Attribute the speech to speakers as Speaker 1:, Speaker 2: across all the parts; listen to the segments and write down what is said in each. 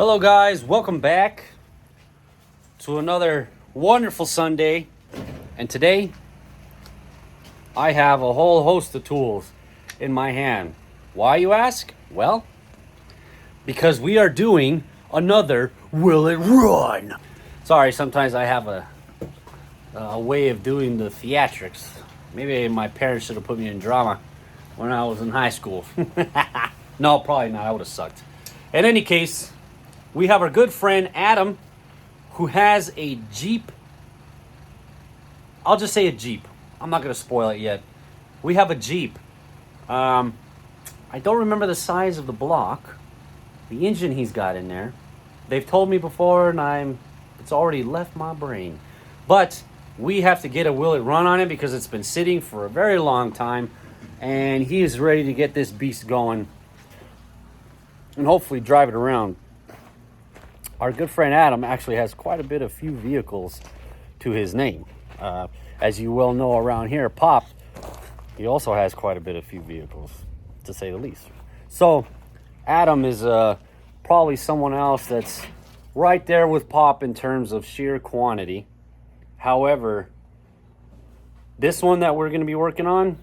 Speaker 1: Hello guys, welcome back to another wonderful Sunday. And today I have a whole host of tools in my hand. Why, you ask? Well, because we are doing another Will It Run? Sorry, sometimes I have a way of doing the theatrics. Maybe my parents should have put me in drama when I was in high school. No, probably not. I would have sucked. In any case, we have our good friend Adam, who has a Jeep. I'll just say a Jeep. I'm not going to spoil it yet. We have a Jeep. I don't remember the size of the block, the engine he's got in there. They've told me before, and it's already left my brain. But we have to get a Will It Run on it because it's been sitting for a very long time, and he is ready to get this beast going and hopefully drive it around. Our good friend Adam actually has quite a bit of few vehicles to his name. As you well know around here, Pop, he also has quite a bit of few vehicles, to say the least. So Adam is probably someone else that's right there with Pop in terms of sheer quantity. However, this one that we're going to be working on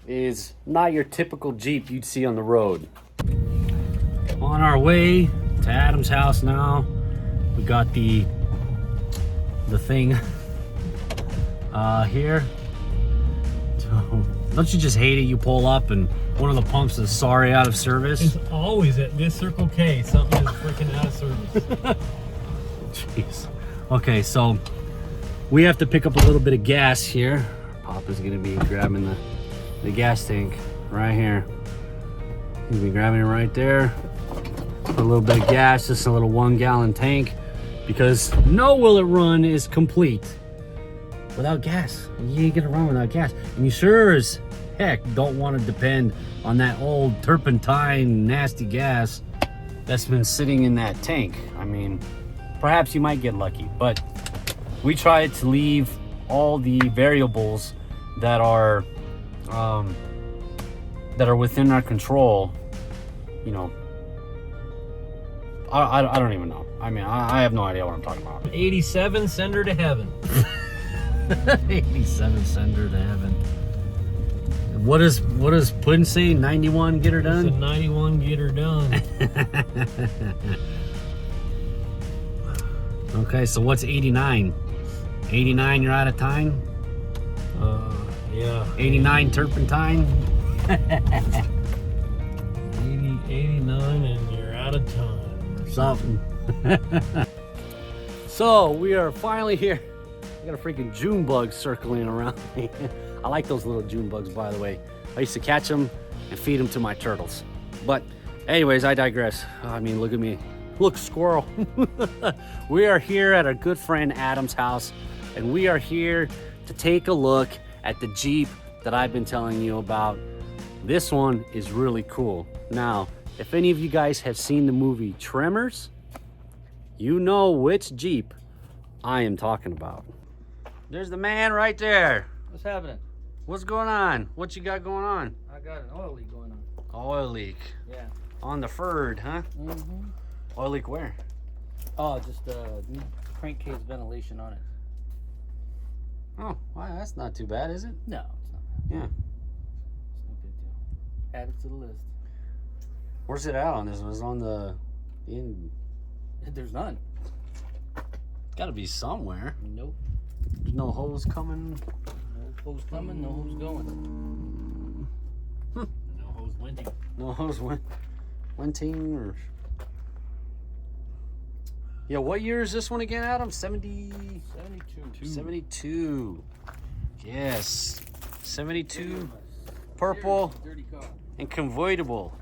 Speaker 1: is not your typical Jeep you'd see on the road. On our way to Adam's house now. We got the thing here. So, don't you just hate it? You pull up and one of the pumps is sorry out of service.
Speaker 2: It's always at this Circle K, something is freaking out of service.
Speaker 1: Jeez. Okay, so we have to pick up a little bit of gas here. Pop is gonna be grabbing the gas tank right here. He's gonna be grabbing it right there. Put a little bit of gas, just a little 1 gallon tank, because no Will It Run is complete without gas. You ain't gonna run without gas. And you sure as heck don't want to depend on that old turpentine nasty gas that's been sitting in that tank. I mean, perhaps you might get lucky, but we try to leave all the variables that are within our control. You know, I don't even know. I mean, I have no idea what I'm talking about.
Speaker 2: 87, send her to heaven.
Speaker 1: 87, send her to heaven. What does Puddin say? 91, get her done?
Speaker 2: It's a 91, get her done.
Speaker 1: Okay, so what's 89? 89, you're out of time?
Speaker 2: Yeah.
Speaker 1: 89 turpentine?
Speaker 2: 89 and you're out of time.
Speaker 1: Something. So we are finally here. I got a freaking June bug circling around me. I like those little June bugs, by the way. I used to catch them and feed them to my turtles. But anyways, I digress. I mean, look at me. Look, squirrel. We are here at our good friend Adam's house, and we are here to take a look at the Jeep that I've been telling you about. This one is really cool. Now, if any of you guys have seen the movie Tremors, you know which Jeep I am talking about. There's the man right there.
Speaker 3: What's happening?
Speaker 1: What's going on? What you got going on?
Speaker 3: I got an oil leak going on.
Speaker 1: Oil leak.
Speaker 3: Yeah.
Speaker 1: On the Ford, huh?
Speaker 3: Mm-hmm.
Speaker 1: Oil leak where?
Speaker 3: Oh, just new crankcase ventilation on it.
Speaker 1: Oh, wow, that's not too bad, is it?
Speaker 3: No, it's not bad.
Speaker 1: Yeah.
Speaker 3: It's no big deal. Add it to the list.
Speaker 1: Where's it at on this one? It's on the end.
Speaker 3: There's none.
Speaker 1: It's gotta be somewhere.
Speaker 3: Nope.
Speaker 1: There's no hose coming.
Speaker 3: No hose coming, no hose going.
Speaker 2: No hose wenting.
Speaker 1: No hose wenting or... Yeah, what year is this one again, Adam?
Speaker 3: 72.
Speaker 1: 72. Yes. 72. Purple
Speaker 3: Dirty car.
Speaker 1: and convertible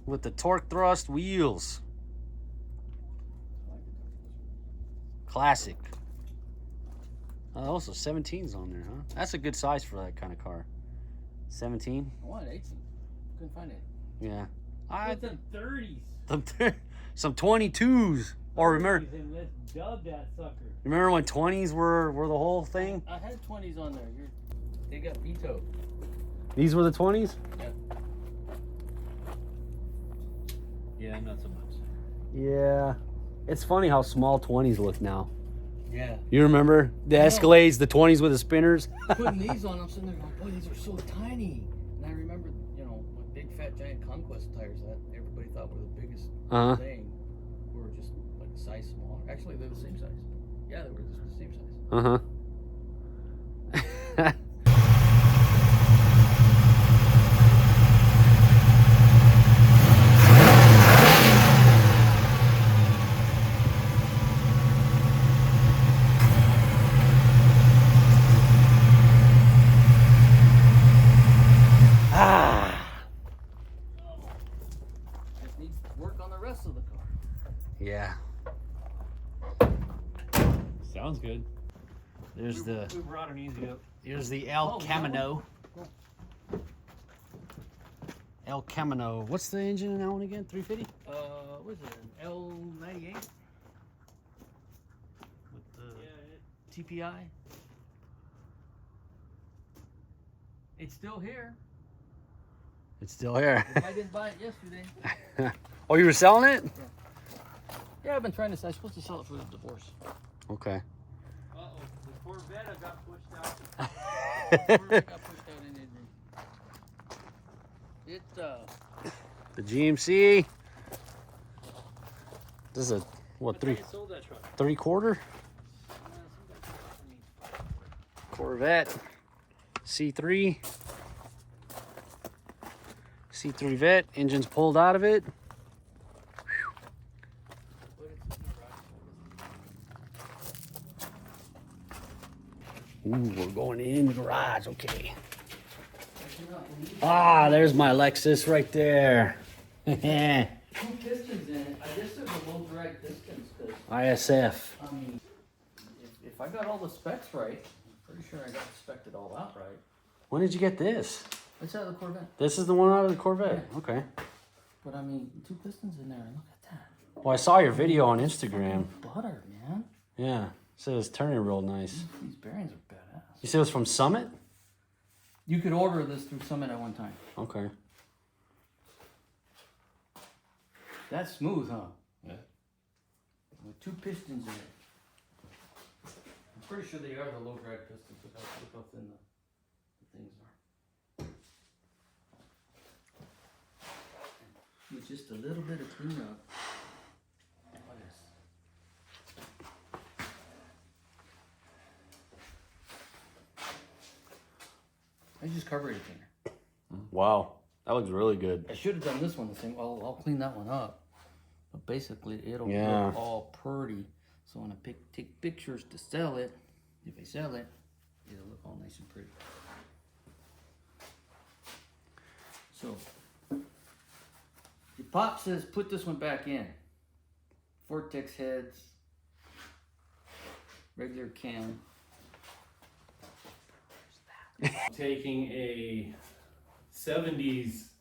Speaker 1: with the torque thrust wheels. Classic. Also 17's on there, huh? That's a good size for that kind of car. 17?
Speaker 3: I wanted 18. Couldn't find it.
Speaker 1: Yeah.
Speaker 2: It's in 30s.
Speaker 1: Some 22s. Or remember
Speaker 2: And let's dub that sucker.
Speaker 1: when 20s were the whole thing?
Speaker 3: I had 20s on there. They got vetoed.
Speaker 1: These were the 20s?
Speaker 3: Yeah.
Speaker 2: Yeah, not so much.
Speaker 1: Yeah. It's funny how small 20s look now.
Speaker 3: Yeah.
Speaker 1: You remember the Escalades, the 20s with the spinners?
Speaker 3: Putting these on, I'm sitting there going, boy, these are so tiny. And I remember, with big fat giant Conquest tires that everybody thought were the biggest thing, were just like a size smaller. Actually, they're the same size. Yeah, they were the same size. Just needs work on the rest of the car.
Speaker 1: Yeah.
Speaker 2: Sounds good.
Speaker 1: There's the
Speaker 2: We brought an easy up.
Speaker 1: here's the El Camino. El Camino. What's the engine in that one again? 350?
Speaker 3: What is it? An L98? With the TPI? It's still here.
Speaker 1: It's still here.
Speaker 3: The guy didn't buy it yesterday.
Speaker 1: Oh, you were selling it?
Speaker 3: Yeah, I've been trying to. I'm supposed to sell it for the divorce.
Speaker 1: Okay.
Speaker 2: Uh-oh, the Corvette got pushed out.
Speaker 3: Got pushed out in it.
Speaker 1: The GMC. This is a what,
Speaker 2: You sold that truck.
Speaker 1: 3/4 Corvette C3 Vet. Engine's pulled out of it. Ooh, we're going in the garage. Okay. Ah, there's my Lexus right there.
Speaker 3: Two pistons in it. I guess there's a low drag pistons because
Speaker 1: ISF.
Speaker 3: I mean, if I got all the specs right, I'm pretty sure I got spec'd it all out right.
Speaker 1: When did you get this?
Speaker 3: It's out of the Corvette.
Speaker 1: This is the one out of the Corvette. Okay.
Speaker 3: But I mean, two pistons in there. Look at that.
Speaker 1: Well, I saw your video on Instagram.
Speaker 3: Butter, man.
Speaker 1: Yeah. So it's turning real nice.
Speaker 3: These bearings are badass.
Speaker 1: You said it was from Summit?
Speaker 3: You could order this through Summit at one time.
Speaker 1: Okay.
Speaker 3: That's smooth, huh?
Speaker 2: Yeah.
Speaker 3: With two pistons in it. I'm pretty sure they are the low drag pistons. Look how thin the things are. With just a little bit of cleanup. Oh, yes. I just carburetor cleaner.
Speaker 1: Wow. That looks really good.
Speaker 3: I should have done this one the same. I'll clean that one up. But basically, it'll
Speaker 1: Yeah.
Speaker 3: look all pretty. So when I take pictures to sell it, if I sell it, it'll look all nice and pretty. So, your pop says put this one back in. Vortex heads, regular cam.
Speaker 2: Taking a 70s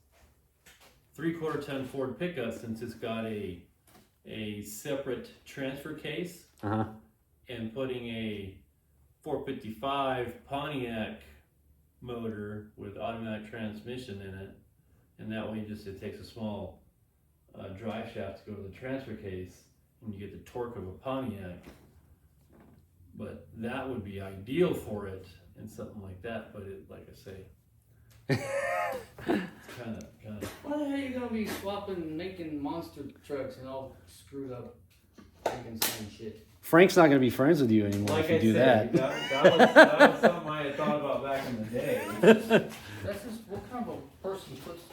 Speaker 2: 3/4 ton Ford pickup, since it's got a separate transfer case, and putting a 455 Pontiac motor with automatic transmission in it, and that way it takes a small drive shaft to go to the transfer case, and you get the torque of a Pontiac. But that would be ideal for it and something like that. But it, like I say, it's kind of.
Speaker 3: Why the hell are you gonna be swapping, making monster trucks and all screwed up, freaking same shit?
Speaker 1: Frank's not going to be friends with you anymore if you do that.
Speaker 2: That was something I had thought about back in the day.
Speaker 3: That's just what kind of a person puts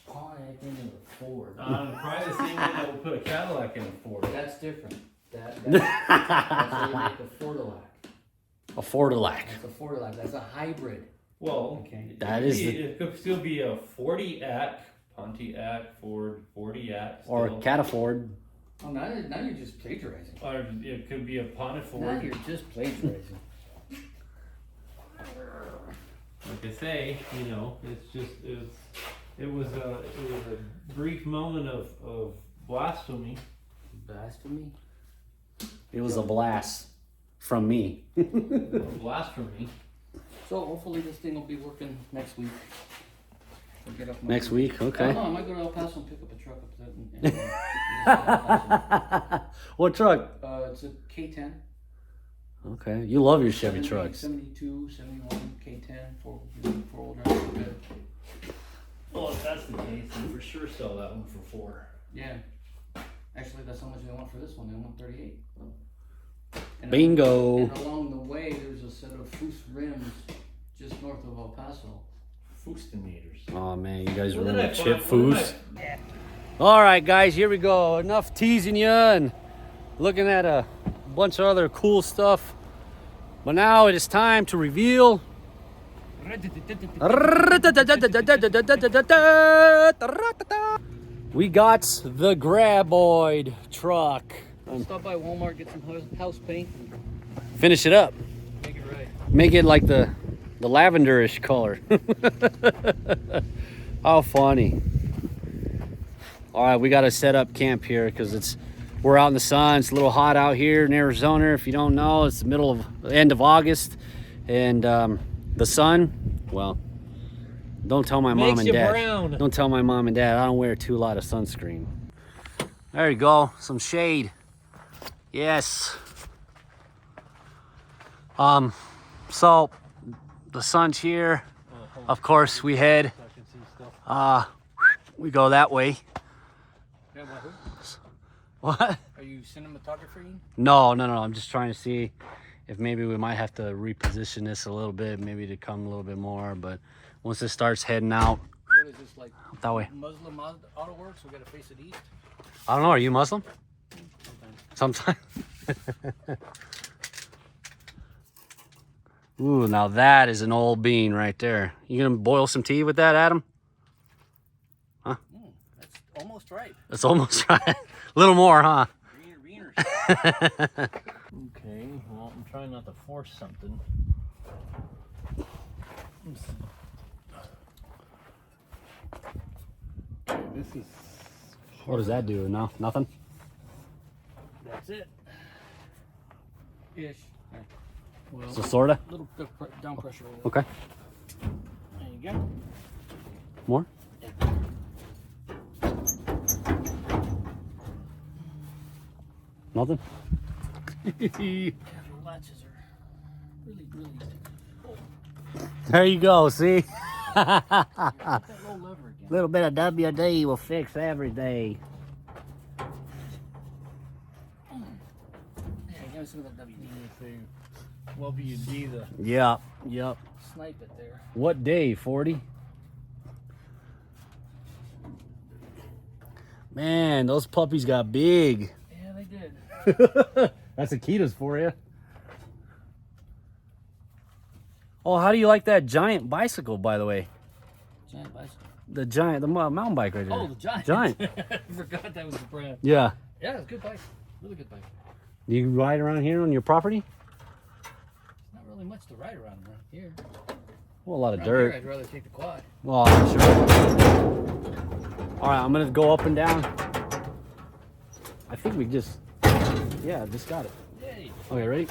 Speaker 3: Pontiac into a Ford?
Speaker 2: Probably the same way that will put a Cadillac in a Ford.
Speaker 3: That's different. That's how you make a Fordilac.
Speaker 1: A Fordilac.
Speaker 3: That's a Fordilac. That's a hybrid.
Speaker 2: Well,
Speaker 3: Okay.
Speaker 2: it could still be a 40-ack, Pontiac, Ford, 40-ack.
Speaker 1: Or a Cataford.
Speaker 3: Oh, now you're just plagiarizing.
Speaker 2: Or it could be a Pontiac
Speaker 3: Now
Speaker 2: Ford.
Speaker 3: you're just plagiarizing.
Speaker 2: Like I say, it was a brief moment of blasphemy.
Speaker 3: Blasphemy.
Speaker 1: It was a blast from me.
Speaker 2: Blasphemy.
Speaker 3: So hopefully this thing will be working next week. We'll get up
Speaker 1: Next week, okay.
Speaker 3: No, I might go to El Paso and pick up a truck up that.
Speaker 1: What truck?
Speaker 3: It's a K10.
Speaker 1: Okay, you love your Chevy
Speaker 3: 70,
Speaker 1: trucks.
Speaker 3: 72, 71, K10, four-wheel drive. Good.
Speaker 2: Well, if that's the case, then for sure sell that one for 4.
Speaker 3: Yeah. Actually, that's how much they want for this one. They want 38. And
Speaker 1: Bingo.
Speaker 3: And along the way, there's a set of Foose rims just north of El Paso.
Speaker 2: Foostenators.
Speaker 1: Oh man, you guys
Speaker 2: What did
Speaker 1: remember
Speaker 2: I
Speaker 1: Chip
Speaker 2: find? What
Speaker 1: Foose?
Speaker 2: did I-
Speaker 1: All right, guys, here we go. Enough teasing you and looking at a bunch of other cool stuff. But now it is time to reveal. We got the Graboid truck.
Speaker 3: Stop by Walmart, get some house paint,
Speaker 1: Finish it up.
Speaker 3: make it right.
Speaker 1: Make it like the lavenderish color. How funny. All right, we got to set up camp here because we're out in the sun. It's a little hot out here in Arizona. If you don't know, it's the end of August, and the sun. Well, don't tell my mom and dad.
Speaker 2: Brown.
Speaker 1: Don't tell my mom and dad. I don't wear a lot of sunscreen. There you go, some shade. Yes. So the sun's here. Of course, we head. We go that way. What?
Speaker 3: Are you cinematography?
Speaker 1: No. I'm just trying to see if maybe we might have to reposition this a little bit, maybe to come a little bit more. But once it starts heading out,
Speaker 3: What is this, like
Speaker 1: that way.
Speaker 3: Muslim auto works? We gotta face it east?
Speaker 1: I don't know. Are you Muslim? Sometimes. Ooh, now that is an old bean right there. You gonna boil some tea with that, Adam?
Speaker 3: That's almost right.
Speaker 1: That's almost right. A little more, huh?
Speaker 2: Okay, well, I'm trying not to force something. This is.
Speaker 1: What does that do? No, nothing.
Speaker 3: That's it. Ish. Well,
Speaker 1: So sorta.
Speaker 3: little down pressure.
Speaker 1: Okay.
Speaker 3: There you go.
Speaker 1: More. Nothing.
Speaker 3: The latches are really.
Speaker 1: There you go. See.
Speaker 3: That low lever again.
Speaker 1: Little bit of WD will fix everything.
Speaker 3: Yeah, give me some of that WD.
Speaker 2: Well, WD the.
Speaker 1: Yep.
Speaker 3: Snipe it there.
Speaker 1: What day? 40? Man, those puppies got big.
Speaker 3: Yeah, they did.
Speaker 1: That's Akitas for you. Oh, how do you like that giant bicycle, by the way?
Speaker 3: Giant bicycle.
Speaker 1: The mountain bike right there.
Speaker 3: Oh, the giant.
Speaker 1: Giant.
Speaker 3: I forgot that was the brand.
Speaker 1: Yeah.
Speaker 3: Yeah, it's a good bike. Really good bike.
Speaker 1: Do you ride around here on your property?
Speaker 3: There's not really much to ride around here.
Speaker 1: Well, a lot of
Speaker 3: Around
Speaker 1: dirt.
Speaker 3: here, I'd rather take the quad.
Speaker 1: Well, I'm sure. All right, I'm gonna go up and down. I think we just got it.
Speaker 3: Yay.
Speaker 1: Okay, ready?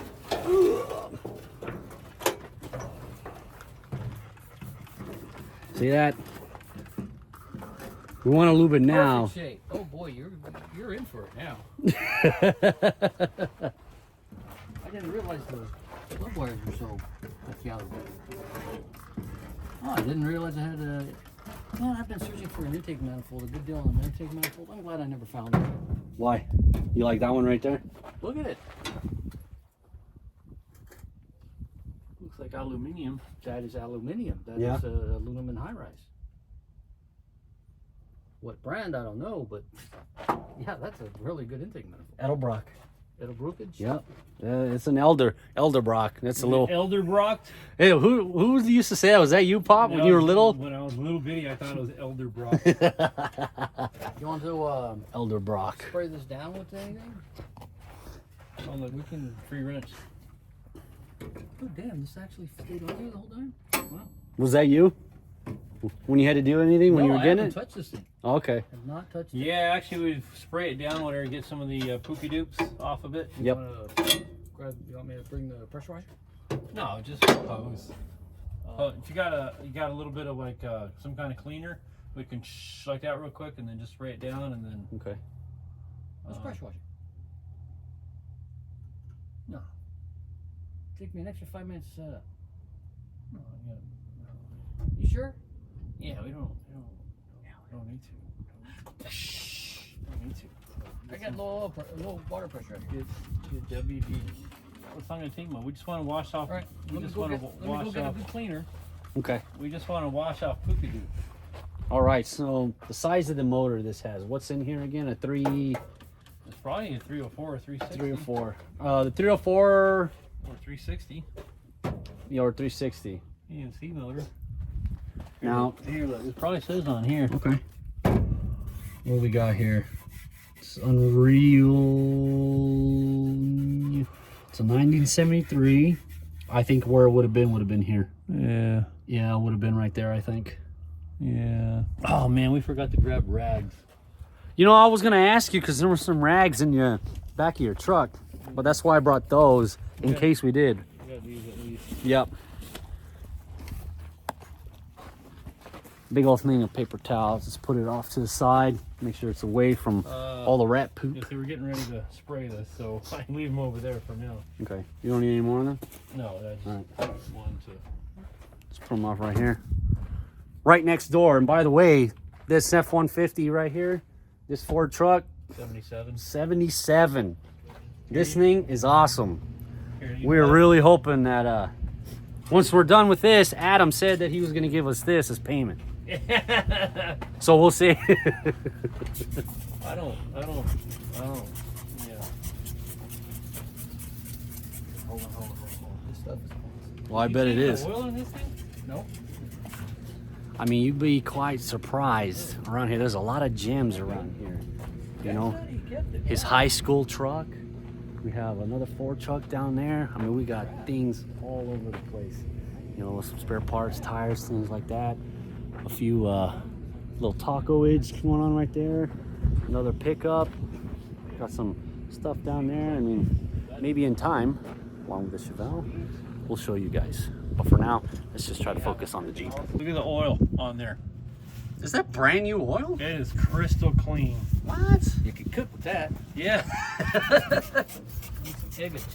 Speaker 1: See that? We want to lube it now.
Speaker 3: Perfect shape. Oh boy, you're in for it now. I didn't realize the lug wires were so together. Oh, I didn't realize I had a. Man, I've been searching for an intake manifold, a good deal on an intake manifold. I'm glad I never found it.
Speaker 1: Why? You like that one right there?
Speaker 3: Look at it.
Speaker 2: Looks like aluminium.
Speaker 3: That is aluminium. That
Speaker 1: Yeah.
Speaker 3: is aluminum high rise. What brand, I don't know, but yeah, that's a really good intake manifold.
Speaker 1: Edelbrock.
Speaker 3: Edelbrookage?
Speaker 1: Yep. It's an Elderbrock. That's a little.
Speaker 2: Elderbrock.
Speaker 1: Hey, who used to say that? Was that you, Pop, when you were little?
Speaker 2: When I was little bitty, I thought it was Elderbrock.
Speaker 3: You want to
Speaker 1: Elderbrock.
Speaker 3: spray this down with anything?
Speaker 2: Oh, look, we can free wrench.
Speaker 3: Oh, damn, this actually stayed on here the whole time? Wow.
Speaker 1: Was that you? When you had to do anything when you were
Speaker 3: I
Speaker 1: getting
Speaker 3: haven't
Speaker 1: it?
Speaker 3: touched this thing.
Speaker 1: Okay.
Speaker 3: Have not touched it.
Speaker 2: Yeah, actually, we spray it down whenever get some of the poopy doops off of it.
Speaker 1: Yep.
Speaker 3: You want me to bring the pressure wire?
Speaker 2: No, just hose. If you got a little bit of like some kind of cleaner, we can like that real quick and then just spray it down and then.
Speaker 1: Okay.
Speaker 3: Let's pressure wash it. No. Take me an extra 5 minutes to set up.
Speaker 2: No,
Speaker 3: You sure?
Speaker 2: yeah, we don't need to. Don't need to.
Speaker 3: I got low water pressure.
Speaker 2: Get WD. It's not gonna take much. We just want to wash off.
Speaker 3: All right.
Speaker 2: We just want to wash
Speaker 3: get a
Speaker 2: off.
Speaker 3: good cleaner.
Speaker 1: Okay.
Speaker 2: We just want to wash off poopy doo.
Speaker 1: All right. So the size of the motor this has. What's in here again? A 3.
Speaker 2: It's probably a 304 or 360.
Speaker 1: 304. The 304
Speaker 2: or 360.
Speaker 1: yeah, or 360.
Speaker 2: ENC motor.
Speaker 1: Now
Speaker 2: Here, look. It probably says on here.
Speaker 1: okay. What do we got here? It's Unreal. It's a 1973. I think where it would have been here.
Speaker 2: Yeah.
Speaker 1: Yeah, it would have been right there, I think.
Speaker 2: Yeah. Oh man, we forgot to grab rags.
Speaker 1: You know, I was gonna ask you because there were some rags in your back of your truck, but that's why I brought those in
Speaker 2: Okay.
Speaker 1: case we did.
Speaker 2: We got these at least.
Speaker 1: Yep. Big old thing of paper towels. Just put it off to the side. Make sure it's away from all the rat poop.
Speaker 2: Yes, we're getting ready to spray this, so I can leave them over there for now.
Speaker 1: Okay. You don't need any more of them?
Speaker 2: No, that's
Speaker 1: All
Speaker 2: one to.
Speaker 1: Let's put them off right here. Right next door. And by the way, this F-150 right here, this Ford truck,
Speaker 2: 77.
Speaker 1: 77. This thing is awesome.
Speaker 2: Here, you
Speaker 1: We were
Speaker 2: got-
Speaker 1: really hoping that once we're done with this, Adam said that he was going to give us this as payment. So we'll see.
Speaker 2: I don't. Yeah. Hold on.
Speaker 3: This stuff is awesome.
Speaker 1: Well, I bet it is.
Speaker 2: Oil in this thing?
Speaker 3: Nope.
Speaker 1: I mean, you'd be quite surprised around here. There's a lot of gems around here. You know,
Speaker 3: He kept it.
Speaker 1: his high school truck. We have another Ford truck down there. I mean, we got things all over the place. You know, some spare parts, tires, things like that. A few little tacoage going on right there. Another pickup. Got some stuff down there. I mean, maybe in time, along with the Chevelle, we'll show you guys. But for now, let's just try to focus on the Jeep.
Speaker 2: Look at the oil on there.
Speaker 1: Is that brand new oil?
Speaker 2: It is crystal clean.
Speaker 1: What?
Speaker 3: You can cook with that.
Speaker 2: Yeah.
Speaker 3: Need some Higgins.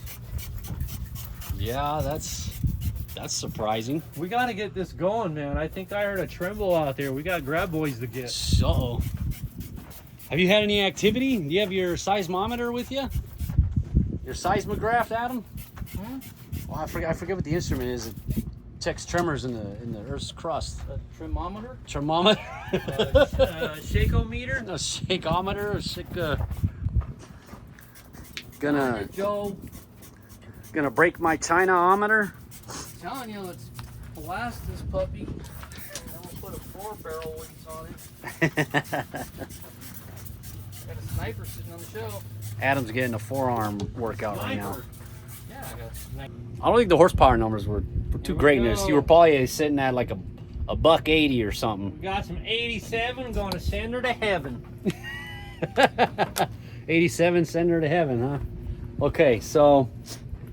Speaker 1: Yeah, that's surprising.
Speaker 2: We got to get this going, man. I think I heard a tremble out there. We got grab boys to get.
Speaker 1: So, have you had any activity? Do you have your seismometer with you? Your seismograph, Adam? Well, I forget what the instrument is. It checks tremors in the Earth's crust.
Speaker 3: A thermometer.
Speaker 1: Thermometer,
Speaker 2: Shakeometer?
Speaker 1: a shakeometer, a shake. Gonna break my China-ometer.
Speaker 3: Telling you, let's blast this puppy. And then we'll put a 4-barrel weights on it. Got a sniper sitting on the shelf.
Speaker 1: Adam's getting a forearm workout right now.
Speaker 3: Yeah, I got a sniper.
Speaker 1: I don't think the horsepower numbers were too
Speaker 2: Here we
Speaker 1: great in this.
Speaker 2: go.
Speaker 1: You were probably sitting at like a buck 80 or something.
Speaker 2: We got some 87 going to send her to heaven.
Speaker 1: 87, send her to heaven, huh? Okay, so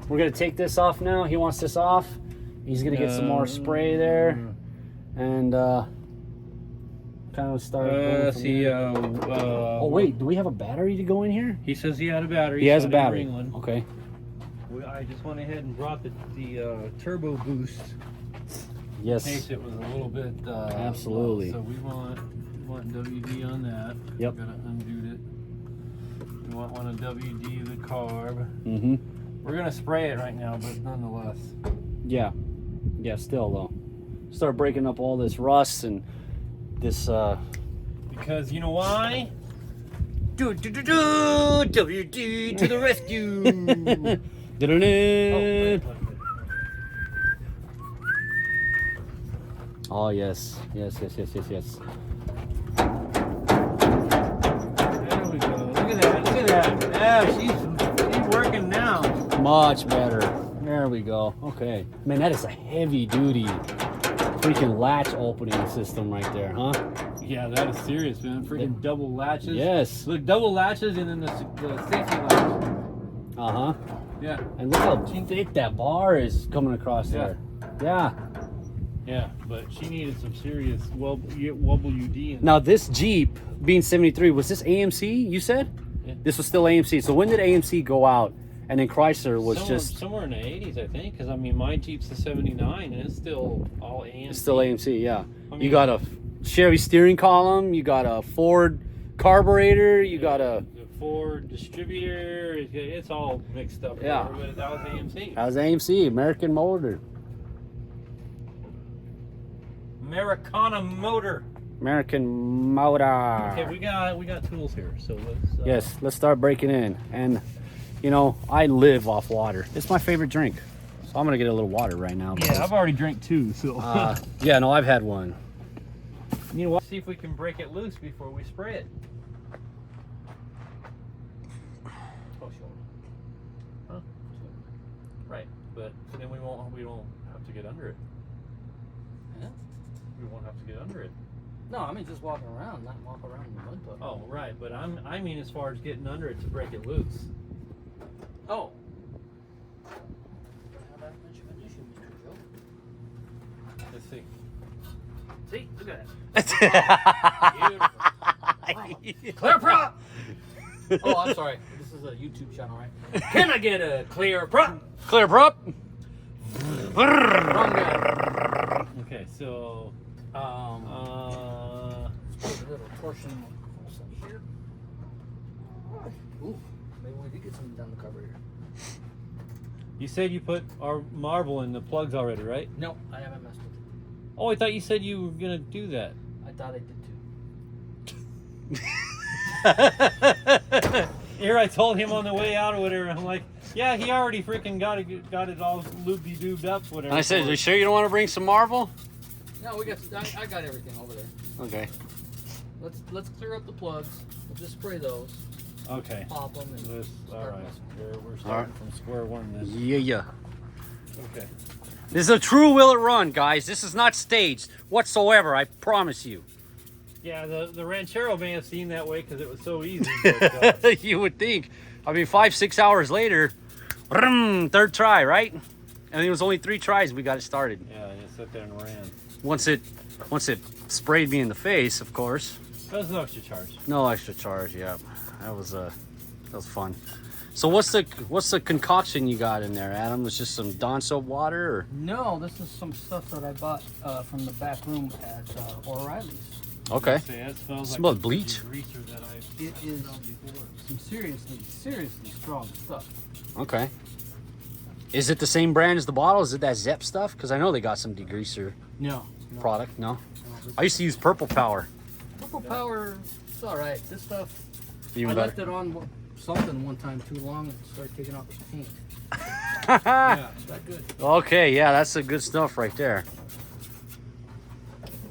Speaker 1: we're gonna take this off now. He wants this off. He's gonna get some more spray there, and kind of start. going from there. Oh wait, do we have a battery to go in here?
Speaker 2: He says he had a battery.
Speaker 1: He has
Speaker 2: so
Speaker 1: a
Speaker 2: I didn't
Speaker 1: battery.
Speaker 2: bring one.
Speaker 1: Okay.
Speaker 2: I just went ahead and brought the turbo boost in
Speaker 1: Yes.
Speaker 2: case it was a little bit.
Speaker 1: Absolutely.
Speaker 2: low. So we want WD on that.
Speaker 1: Yep.
Speaker 2: Gotta undo it. We want to WD the carb.
Speaker 1: Mm-hmm.
Speaker 2: We're gonna spray it right now, but nonetheless.
Speaker 1: Yeah. Yeah. Still though, start breaking up all this rust and this.
Speaker 2: Because you know why?
Speaker 1: WD to the rescue. Oh yes, yes.
Speaker 2: There we go. Look at that. Yeah, she's working now.
Speaker 1: Much better. There we go. Okay. Man, that is a heavy duty freaking latch opening system right there, huh?
Speaker 2: Yeah, that is serious, man. Freaking double latches.
Speaker 1: Yes.
Speaker 2: Look, double latches and then the safety latch.
Speaker 1: Uh-huh.
Speaker 2: Yeah.
Speaker 1: And look how thick that bar is coming across there. Yeah.
Speaker 2: Yeah, but she needed some serious WD in
Speaker 1: Now this Jeep being 73, was this AMC? You said this was still AMC. So when did AMC go out? And then Chrysler was
Speaker 2: somewhere in the 80s, I think. Because I mean, my Jeep's a 79, and it's still all AMC.
Speaker 1: It's still AMC, yeah.
Speaker 2: I mean,
Speaker 1: you got a Chevy steering column. You got a Ford carburetor. You got a
Speaker 2: Ford distributor. It's all mixed up.
Speaker 1: Yeah.
Speaker 2: But that was AMC.
Speaker 1: That was AMC, American Motor.
Speaker 2: Americana Motor.
Speaker 1: American Motor.
Speaker 2: Okay, we got tools here, so let's.
Speaker 1: Yes, let's start breaking in. And you know, I live off water. It's my favorite drink, so I'm gonna get a little water right now.
Speaker 2: Yeah, I've already drank 2, so.
Speaker 1: Yeah, no, I've had one.
Speaker 2: You know what? See if we can break it loose before we spray it. Oh, sure. Huh? Right, but then we won't have to get under it.
Speaker 3: Yeah?
Speaker 2: We won't have to get under it.
Speaker 3: No, I mean just walking around, not walk around in the mud puddle.
Speaker 2: Oh, right, but I mean as far as getting under it to break it loose.
Speaker 3: Oh. Don't have that much of an issue, Mr. Joe.
Speaker 2: Let's see.
Speaker 3: See, look at that. Beautiful. Clear prop. Oh, I'm sorry. This is a YouTube channel, right? Can I get a clear prop?
Speaker 1: Clear prop.
Speaker 3: Wrong guy.
Speaker 2: Okay, so
Speaker 3: Put a little torsion here. Ooh, maybe we did get something down the cover here.
Speaker 2: you said you put our marble in the plugs already, right?
Speaker 3: No, I haven't messed with it.
Speaker 2: Oh, I thought you said you were gonna do that.
Speaker 3: I thought I did too.
Speaker 2: Here, I told him on the way out or whatever. I'm like, yeah, he already freaking got it all loopy-doobed up, whatever.
Speaker 1: And I said, "Are you sure you don't want to bring some marble?"
Speaker 3: No, I got everything over there.
Speaker 1: Okay.
Speaker 3: Let's clear up the plugs. We'll just spray those.
Speaker 2: Okay.
Speaker 3: Pop them and
Speaker 2: All
Speaker 3: start
Speaker 2: right.
Speaker 3: messing.
Speaker 2: We're starting from square one then.
Speaker 1: Yeah.
Speaker 2: Okay.
Speaker 1: This is a true will it run, guys. This is not staged whatsoever. I promise you.
Speaker 2: Yeah, the Ranchero may have seemed that way because it was so easy. But,
Speaker 1: You would think. I mean, 5-6 hours later, third try, right? And it was only 3 tries we got it started.
Speaker 2: yeah, you sat there and ran.
Speaker 1: Once it sprayed me in the face, of course.
Speaker 2: That was no extra charge.
Speaker 1: No extra charge. Yeah, that was fun. So what's the concoction you got in there, Adam? It's just some Dawn soap water, or?
Speaker 3: No, this is some stuff that I bought from the back room at O'Reilly's.
Speaker 1: Okay.
Speaker 2: See, that smells
Speaker 1: Smells
Speaker 2: like
Speaker 1: bleach.
Speaker 2: greaser that I've
Speaker 3: It is
Speaker 2: smelled before.
Speaker 3: some seriously strong stuff.
Speaker 1: Okay. Is it the same brand as the bottle? Is it that Zep stuff? Because I know they got some degreaser
Speaker 3: No.
Speaker 1: product. No.
Speaker 3: This
Speaker 1: I used to use Purple Power.
Speaker 3: Purple Power, it's all right. This stuff,
Speaker 1: Even
Speaker 3: I
Speaker 1: better.
Speaker 3: left it on something one time too long and started taking off the paint.
Speaker 1: yeah.
Speaker 3: Yeah, it's that good.
Speaker 1: Okay. Yeah, that's the good stuff right there.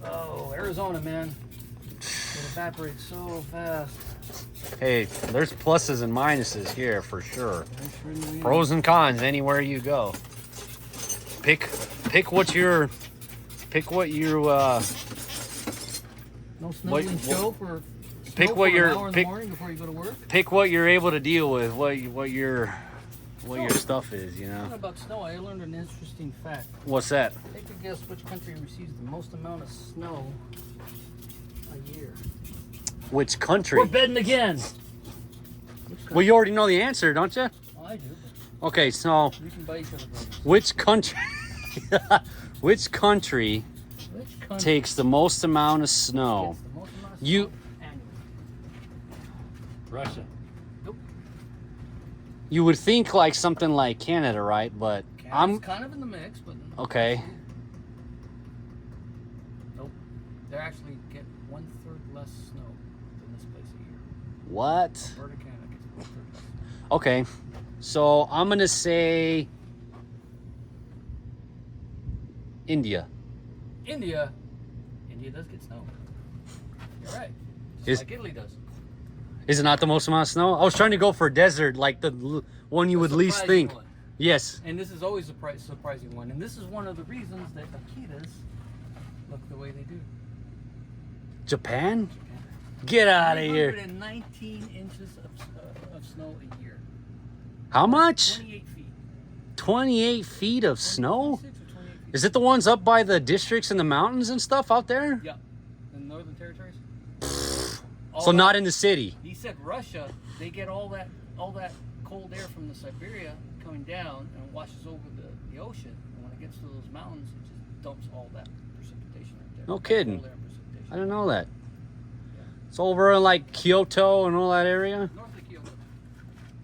Speaker 3: Oh, Arizona, man. It evaporates so fast.
Speaker 1: Hey, there's pluses and minuses here for sure.
Speaker 3: Thanks for the-
Speaker 1: Pros and cons anywhere you go. Pick what you
Speaker 3: No snuggling show for
Speaker 1: pick
Speaker 3: snow
Speaker 1: what
Speaker 3: for
Speaker 1: you're-
Speaker 3: an hour in
Speaker 1: pick-
Speaker 3: the morning before you go to work.
Speaker 1: pick what you're able to deal with, what your stuff is, you
Speaker 3: Talking
Speaker 1: know.
Speaker 3: about snow, I learned an interesting fact.
Speaker 1: What's that?
Speaker 3: Take a guess which country receives the most amount of snow a year.
Speaker 1: Which country?
Speaker 3: We're betting again. Which country?
Speaker 1: Well, you already know the answer, don't you?
Speaker 3: Well, I do,
Speaker 1: Okay, so
Speaker 3: but we can buy each other burgers.
Speaker 1: which country which country
Speaker 3: Which country
Speaker 1: takes the most amount of snow?
Speaker 3: gets the most amount of snow
Speaker 1: You
Speaker 3: annually?
Speaker 2: Russia.
Speaker 3: Nope.
Speaker 1: you would think like something like Canada, right? But
Speaker 3: Canada's kind of in the mix, but
Speaker 1: okay.
Speaker 3: nope. They actually get 1/3 less snow than this place a year.
Speaker 1: What?
Speaker 3: Alberta, Canada gets 1/3 less.
Speaker 1: Okay. So I'm gonna say India.
Speaker 3: India does get snow. You're right. Just
Speaker 1: Is-
Speaker 3: like Italy does.
Speaker 1: Is it not the most amount of snow? I was trying to go for desert, like the one you would
Speaker 3: The
Speaker 1: least
Speaker 3: surprising
Speaker 1: think.
Speaker 3: one.
Speaker 1: Yes.
Speaker 3: And this is always a surprising one. And this is one of the reasons that Akitas look the way they do.
Speaker 1: Japan? Get out of here.
Speaker 3: 319 inches of snow a year.
Speaker 1: How much?
Speaker 3: 28 feet.
Speaker 1: 28 feet of snow?
Speaker 3: 26 or 28 feet.
Speaker 1: Is it the ones up by the districts and the mountains and stuff out there?
Speaker 3: Yeah, in the Northern Territories.
Speaker 1: So not in the city.
Speaker 3: He said Russia, they get all that cold air from the Siberia coming down and it washes over the ocean. And when it gets to those mountains, it just dumps all that precipitation right there.
Speaker 1: No kidding.
Speaker 3: Cold air precipitation.
Speaker 1: I didn't know that. It's over in like Kyoto and all that area.
Speaker 3: North of Kyoto.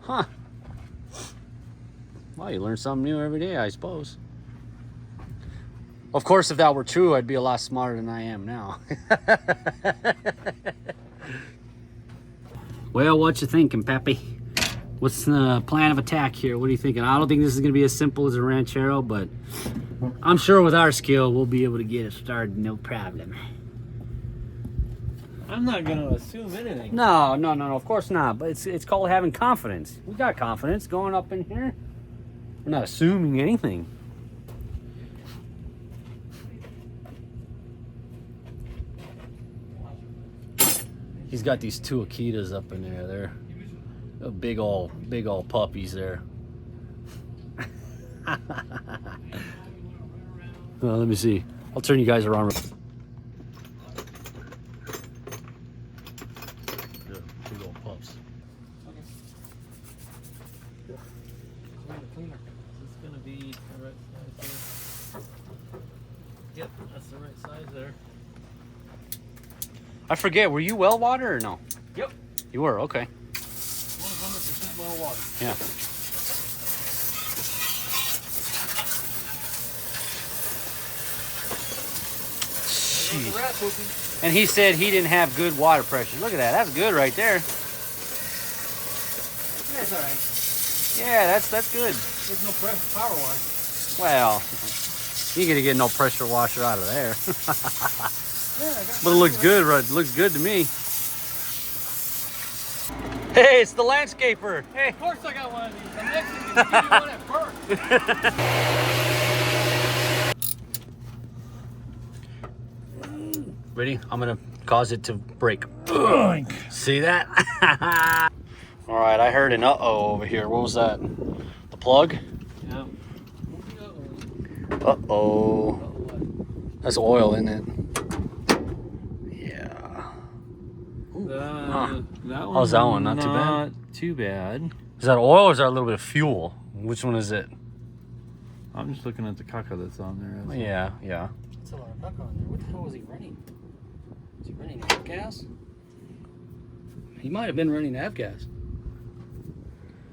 Speaker 1: Huh. Well, you learn something new every day, I suppose. Of course, if that were true, I'd be a lot smarter than I am now. Well, what you thinking, Pappy? What's the plan of attack here? What are you thinking? I don't think this is going to be as simple as a ranchero, but I'm sure with our skill, we'll be able to get it started, no problem.
Speaker 2: I'm not gonna assume anything.
Speaker 1: No, of course not. But it's called having confidence. We got confidence going up in here. We're not assuming anything. He's got these two Akitas up in there. They're big old puppies there. Well, let me see. I'll turn you guys around. Big old pups.
Speaker 2: Cleaner. Is this gonna be the right size there? Yep, that's the right size there.
Speaker 1: I forget, were you well water or no?
Speaker 3: Yep.
Speaker 1: You were, okay.
Speaker 3: 100% well water.
Speaker 1: Yeah.
Speaker 3: There's the rat pooping.
Speaker 1: And he said he didn't have good water pressure. Look at that, that's good right there.
Speaker 3: Yeah, it's alright.
Speaker 1: Yeah, that's good.
Speaker 3: There's no power wash.
Speaker 1: Well, you're gonna get no pressure washer out of there.
Speaker 3: Yeah, I got
Speaker 1: But it looks good, right? It looks good to me. Hey, it's the landscaper. Hey.
Speaker 3: Of course I got one of these. I'm actually going to give you one at first.
Speaker 1: Ready? I'm gonna cause it to break. See that? All right, I heard an uh-oh over here. What was that? The plug?
Speaker 2: Yeah.
Speaker 1: Uh-oh. That's oil, isn't it? Yeah.
Speaker 2: That one.
Speaker 1: How's that one? Not too bad?
Speaker 2: Not too bad.
Speaker 1: Is that oil or is that a little bit of fuel? Which one is it?
Speaker 2: I'm just looking at the caca that's on there. That's
Speaker 1: Yeah.
Speaker 3: It's a lot of duck on there. What the hell was he running? Was he running nav gas? He might have been running nav gas.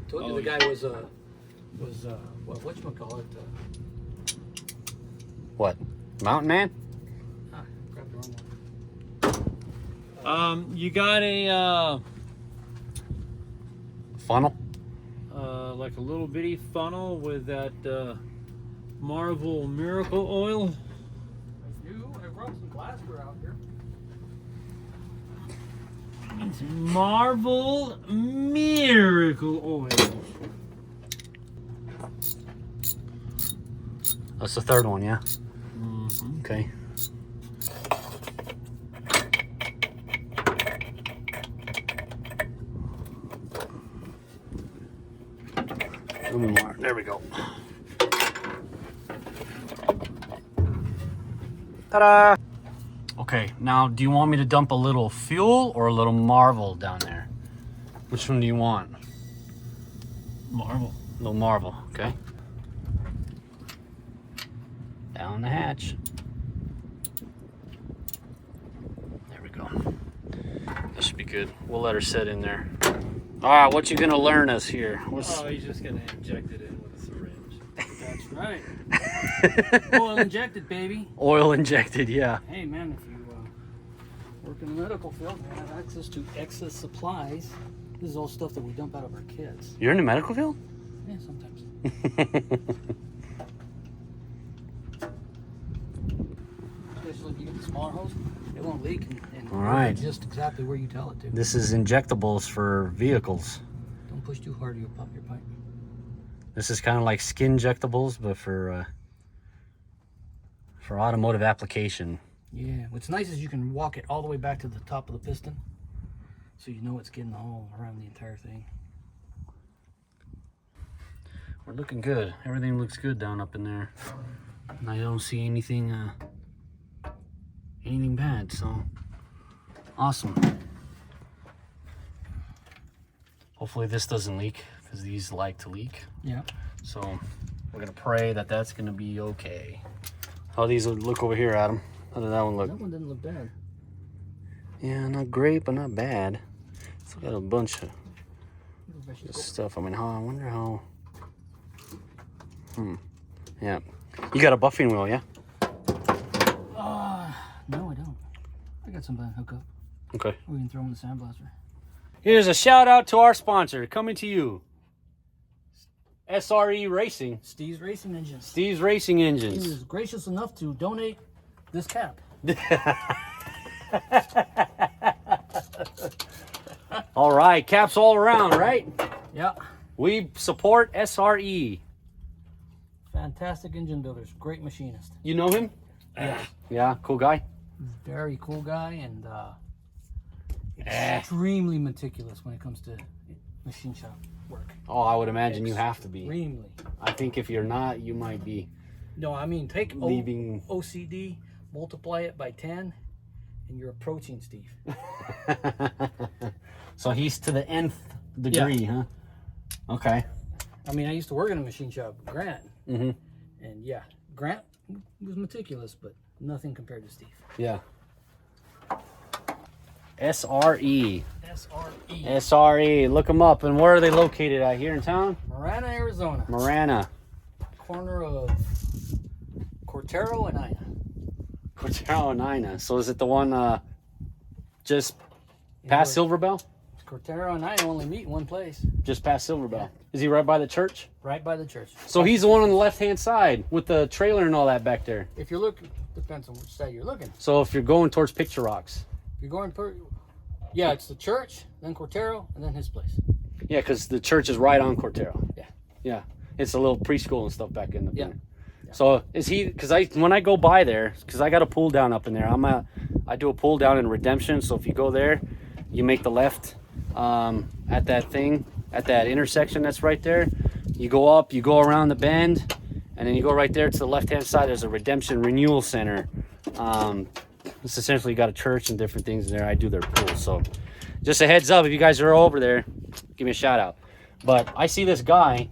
Speaker 3: Told you the guy was whatchamacallit?
Speaker 1: What? Mountain Man?
Speaker 3: Grabbed the wrong one.
Speaker 2: You got a
Speaker 1: Funnel?
Speaker 2: like a little bitty funnel with that Marvel Miracle Oil.
Speaker 3: I brought some glassware out here.
Speaker 2: It's Marvel Miracle Oil.
Speaker 1: That's the third one, yeah?
Speaker 2: Mm-hmm.
Speaker 1: Okay. A little more. There we go. Ta-da! Okay, now do you want me to dump a little fuel or a little Marvel down there? Which one do you want?
Speaker 2: Marvel.
Speaker 1: A little Marvel, okay. Down the hatch. There we go. That should be good. We'll let her sit in there. All right, what you gonna learn us here?
Speaker 2: Oh, he's just gonna inject it in with a syringe.
Speaker 3: That's right. Oil injected, baby.
Speaker 1: Oil injected, yeah.
Speaker 3: Hey, man, if you work in the medical field and have access to excess supplies, this is all stuff that we dump out of our kids.
Speaker 1: You're in the medical field?
Speaker 3: Yeah, sometimes. Especially if you get the smaller hose, it won't leak and
Speaker 1: All right.
Speaker 3: just exactly where you tell it to.
Speaker 1: This is injectables for vehicles.
Speaker 3: Don't push too hard or you'll pop your pipe.
Speaker 1: This is kind of like skin injectables, but for automotive application.
Speaker 3: Yeah, what's nice is you can walk it all the way back to the top of the piston, so you know it's getting all around the entire thing.
Speaker 1: We're looking good. Everything looks good down up in there. And I don't see anything anything bad, so awesome. Hopefully this doesn't leak, because these like to leak.
Speaker 3: Yeah.
Speaker 1: So we're gonna pray that that's gonna be okay. How these look over here, Adam? How did that one look?
Speaker 3: That one didn't look bad.
Speaker 1: Yeah, not great, but not bad. Still got a bunch of stuff. I mean, I wonder how. Yeah. You got a buffing wheel, yeah?
Speaker 3: No, I don't. I got something to hook up.
Speaker 1: Okay.
Speaker 3: We can throw them in the sandblaster.
Speaker 1: Here's a shout out to our sponsor, coming to you. SRE Racing.
Speaker 3: Steve's Racing Engines.
Speaker 1: Steve's Racing
Speaker 3: He
Speaker 1: Engines.
Speaker 3: was gracious enough to donate this cap.
Speaker 1: All right, caps all around, right?
Speaker 3: Yeah.
Speaker 1: We support SRE.
Speaker 3: Fantastic engine builders. Great machinist.
Speaker 1: You know him?
Speaker 3: Yes.
Speaker 1: Yeah, cool guy.
Speaker 3: Very cool guy and extremely meticulous when it comes to machine shop work.
Speaker 1: Oh, I would imagine you have to be.
Speaker 3: Extremely.
Speaker 1: I think if you're not, you might be
Speaker 3: No, I mean, take
Speaker 1: leaving.
Speaker 3: OCD, multiply it by 10, and you're approaching Steve.
Speaker 1: So he's to the nth degree, huh? Okay.
Speaker 3: I mean, I used to work in a machine shop, Grant.
Speaker 1: Mm-hmm.
Speaker 3: And yeah, Grant was meticulous, but nothing compared to Steve.
Speaker 1: Yeah. SRE.
Speaker 3: SRE.
Speaker 1: SRE. Look them up. And where are they located at? Here in town?
Speaker 3: Marana, Arizona.
Speaker 1: Marana.
Speaker 3: Corner of Cortero and Ina.
Speaker 1: Cortero and Ina. So is it the one just past Silverbell?
Speaker 3: Cortero and Ina only meet in one place.
Speaker 1: Just past Silverbell. Is he right by the church?
Speaker 3: Right by the church.
Speaker 1: So he's the one on the left-hand side with the trailer and all that back there.
Speaker 3: If you're looking, depends on which side you're looking.
Speaker 1: So if you're going towards Picture Rocks.
Speaker 3: If you're going yeah, it's the church, then Cortero, and then his place.
Speaker 1: Yeah, because the church is right on Cortero.
Speaker 3: Yeah.
Speaker 1: Yeah. It's a little preschool and stuff back in the
Speaker 3: Yeah.
Speaker 1: yeah. So is he, because when I go by there, because I got a pull down up in there, I do a pull down in Redemption. So if you go there, you make the left at that intersection that's right there. You go up, you go around the bend, and then you go right there to the left-hand side. There's a Redemption Renewal Center. It's essentially got a church and different things in there. I do their pool. So just a heads up, if you guys are over there, give me a shout out. But I see this guy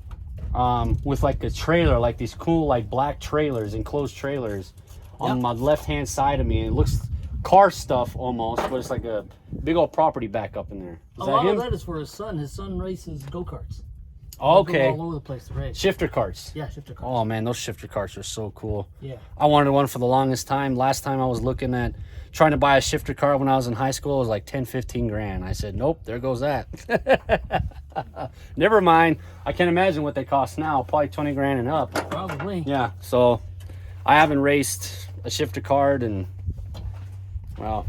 Speaker 1: with like a trailer, like these cool like black trailers, enclosed trailers on my left-hand side of me. It looks car stuff almost, but it's like a big old property back up in there. Is
Speaker 3: A
Speaker 1: that
Speaker 3: lot
Speaker 1: him?
Speaker 3: of that is for his son. His son races go-karts.
Speaker 1: Oh,
Speaker 3: They
Speaker 1: okay.
Speaker 3: go all over the place to race.
Speaker 1: Shifter carts.
Speaker 3: Yeah, shifter carts.
Speaker 1: Oh man, those shifter carts are so cool.
Speaker 3: Yeah.
Speaker 1: I wanted one for the longest time. Last time I was looking at trying to buy a shifter cart when I was in high school, it was like 10-15 grand. I said, nope, there goes that. Never mind. I can't imagine what they cost now. Probably 20 grand and up.
Speaker 3: Probably.
Speaker 1: Yeah, so I haven't raced a shifter cart, and well,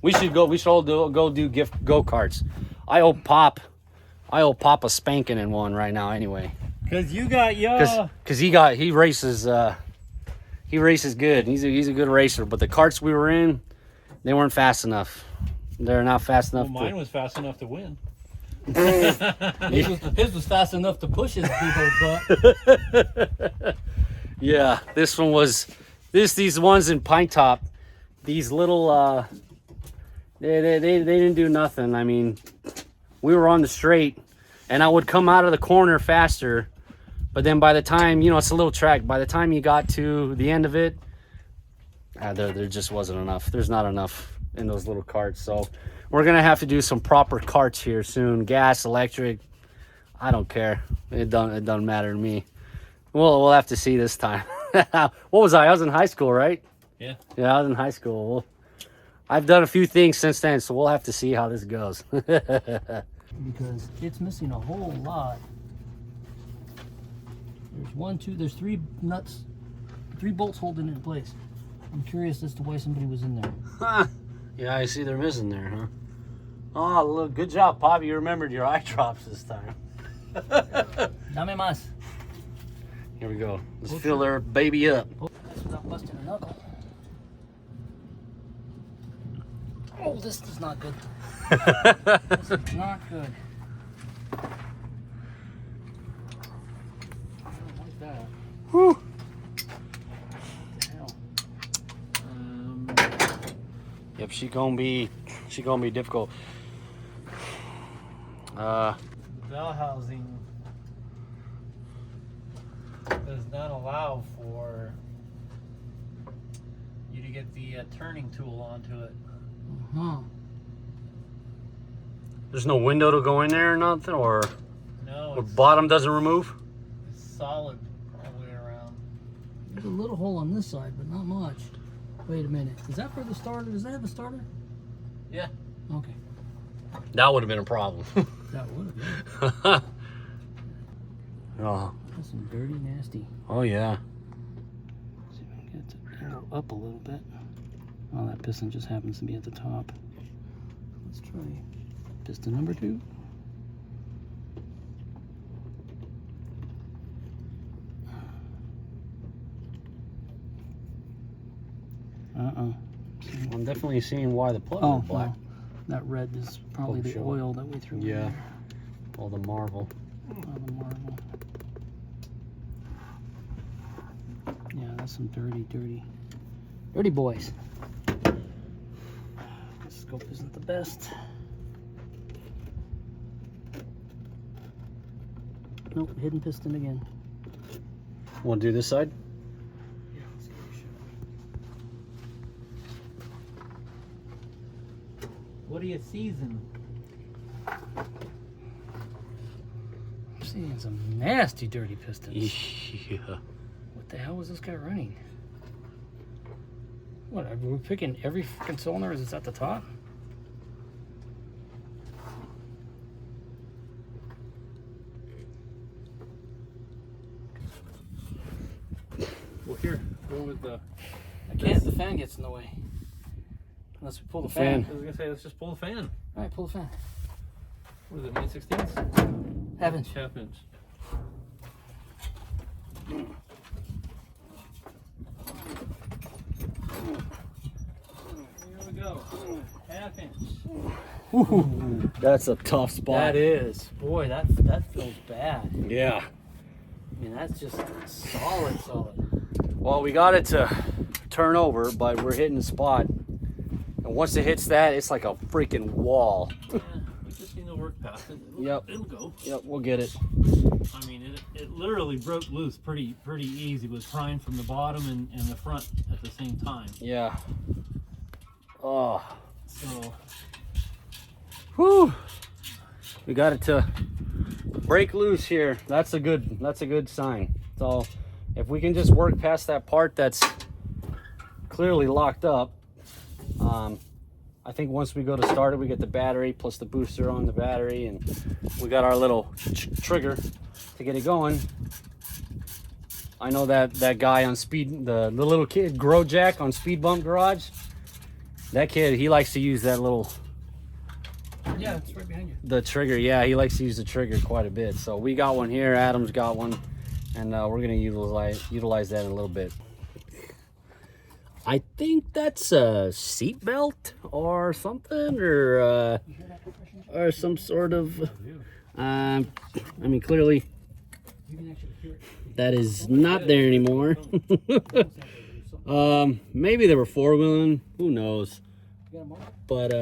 Speaker 1: we should all go do gift go-karts. I owe Pop a spanking in one right now anyway.
Speaker 2: Cause you got your.
Speaker 1: Cause he races good. He's a good racer, but the carts we were in, they weren't fast enough. They're not fast enough.
Speaker 2: Well, mine was fast enough to win.
Speaker 3: His was fast enough to push his people's butt.
Speaker 1: Yeah, this one was these ones in Pine Top. These little they didn't do nothing. I mean, we were on the straight, and I would come out of the corner faster, but then by the time, it's a little track, by the time you got to the end of it, there just wasn't enough. There's not enough in those little carts, so we're gonna have to do some proper carts here soon. Gas, electric, I don't care. It doesn't matter to me. We'll have to see this time. What was I? I was in high school, right?
Speaker 2: Yeah.
Speaker 1: Yeah, I was in high school. I've done a few things since then, so we'll have to see how this goes.
Speaker 3: Because it's missing a whole lot. There's three nuts, 3 bolts holding it in place. I'm curious as to why somebody was in there.
Speaker 1: Huh. Yeah, I see they're missing there, huh? Oh, look, good job, Pop. You remembered your eye drops this time.
Speaker 3: Dame más.
Speaker 1: Here we go. Let's fill their baby up.
Speaker 3: That's without busting a knuckle. Oh, this is not good. This is not good. I don't like that.
Speaker 1: Whew. Yep, she gonna be difficult.
Speaker 2: Valve housing does not allow for you to get the turning tool onto it.
Speaker 1: There's no window to go in there or nothing, or
Speaker 2: No,
Speaker 1: the
Speaker 2: it's
Speaker 1: bottom doesn't remove.
Speaker 2: solid all the way around.
Speaker 3: There's a little hole on this side, but not much. Wait a minute. Is that for the starter? Does that have a starter?
Speaker 2: Yeah.
Speaker 3: Okay.
Speaker 1: That would have been a problem.
Speaker 3: That would have been.
Speaker 1: Oh.
Speaker 3: That's some dirty, nasty.
Speaker 1: Oh yeah.
Speaker 3: Let's see if I can get it to arrow up a little bit. Oh, that piston just happens to be at the top. Let's try piston number 2.
Speaker 1: I'm definitely seeing why the plug is black.
Speaker 3: Well, that red is probably the
Speaker 1: sure.
Speaker 3: oil that we threw in
Speaker 1: Yeah.
Speaker 3: there.
Speaker 1: All the marble.
Speaker 3: Oh, the marble. Yeah, that's some dirty boys. The scope isn't the best. Nope, hidden piston again.
Speaker 1: Want to do this side?
Speaker 3: Yeah, let's give it a shot.
Speaker 2: What are you season?
Speaker 3: I'm seeing some nasty dirty pistons.
Speaker 1: Yeah.
Speaker 3: What the hell was this guy running? What, are we picking every freaking cylinder as it's at the top?
Speaker 2: Well, here, go with the.
Speaker 3: I can't, the fan gets in the way. Unless we pull the fan.
Speaker 2: I was gonna say, let's just pull the fan.
Speaker 3: Alright, pull the fan.
Speaker 2: What is it, 9/16?
Speaker 3: Half inch.
Speaker 2: Half inch. Here we go. Half inch.
Speaker 1: Ooh, that's a tough spot.
Speaker 3: That is. Boy, that feels bad.
Speaker 1: Yeah.
Speaker 3: I mean, that's just solid.
Speaker 1: Well, we got it to turn over, but we're hitting the spot. And once it hits that, it's like a freaking wall.
Speaker 2: Yeah, we just need to work past it. It'll go.
Speaker 1: Yep, we'll get it.
Speaker 2: I mean, it literally broke loose pretty easy. It was primed from the bottom and the front at the same time.
Speaker 1: Yeah. Oh.
Speaker 2: So,
Speaker 1: Whew. We got it to break loose here. That's a good sign. So if we can just work past that part that's clearly locked up, I think once we go to start it, we get the battery plus the booster on the battery, and we got our little trigger to get it going. I know that guy on speed, the little kid, Grow Jack on Speed Bump Garage. That kid, he likes to use that little.
Speaker 3: Yeah, it's right behind you.
Speaker 1: The trigger, yeah, he likes to use the trigger quite a bit. So we got one here, Adam's got one, and we're gonna utilize that in a little bit. I think that's a seat belt or something, or some sort of. I mean, clearly that is not there anymore. Maybe they were four-wheeling. Who knows? But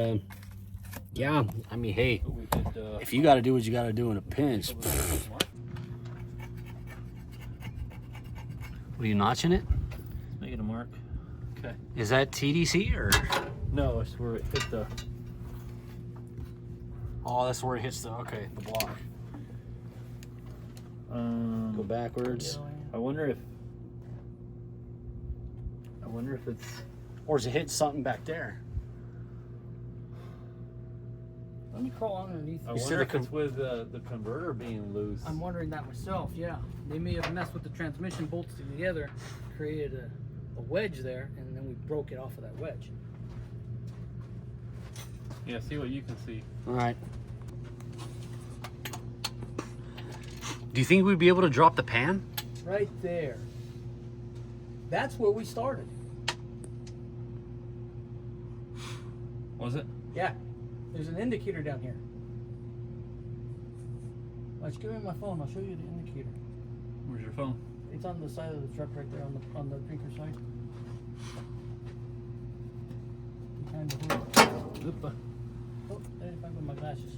Speaker 1: yeah, I mean, hey, if you got to do what you got to do in a pinch. What are you notching it?
Speaker 2: making a mark. Okay.
Speaker 1: Is that TDC or?
Speaker 2: No, it's where it hit the.
Speaker 1: Oh, that's where it hits the block. Go backwards.
Speaker 2: I wonder if it's.
Speaker 1: Or is it hitting something back there?
Speaker 3: Let me crawl underneath.
Speaker 2: I
Speaker 1: You see
Speaker 2: wonder
Speaker 1: the
Speaker 2: if it's with the converter being loose.
Speaker 3: I'm wondering that myself, yeah. They may have messed with the transmission bolts together, created a wedge there, and then we broke it off of that wedge.
Speaker 2: Yeah, see what you can see.
Speaker 1: All right. Do you think we'd be able to drop the pan?
Speaker 3: Right there. That's where we started.
Speaker 2: Was it?
Speaker 3: Yeah. There's an indicator down here. Let's give me my phone. I'll show you the indicator.
Speaker 2: Where's your phone?
Speaker 3: It's on the side of the truck right there on the drinker side. Behind the hood. Oh, I didn't find my glasses.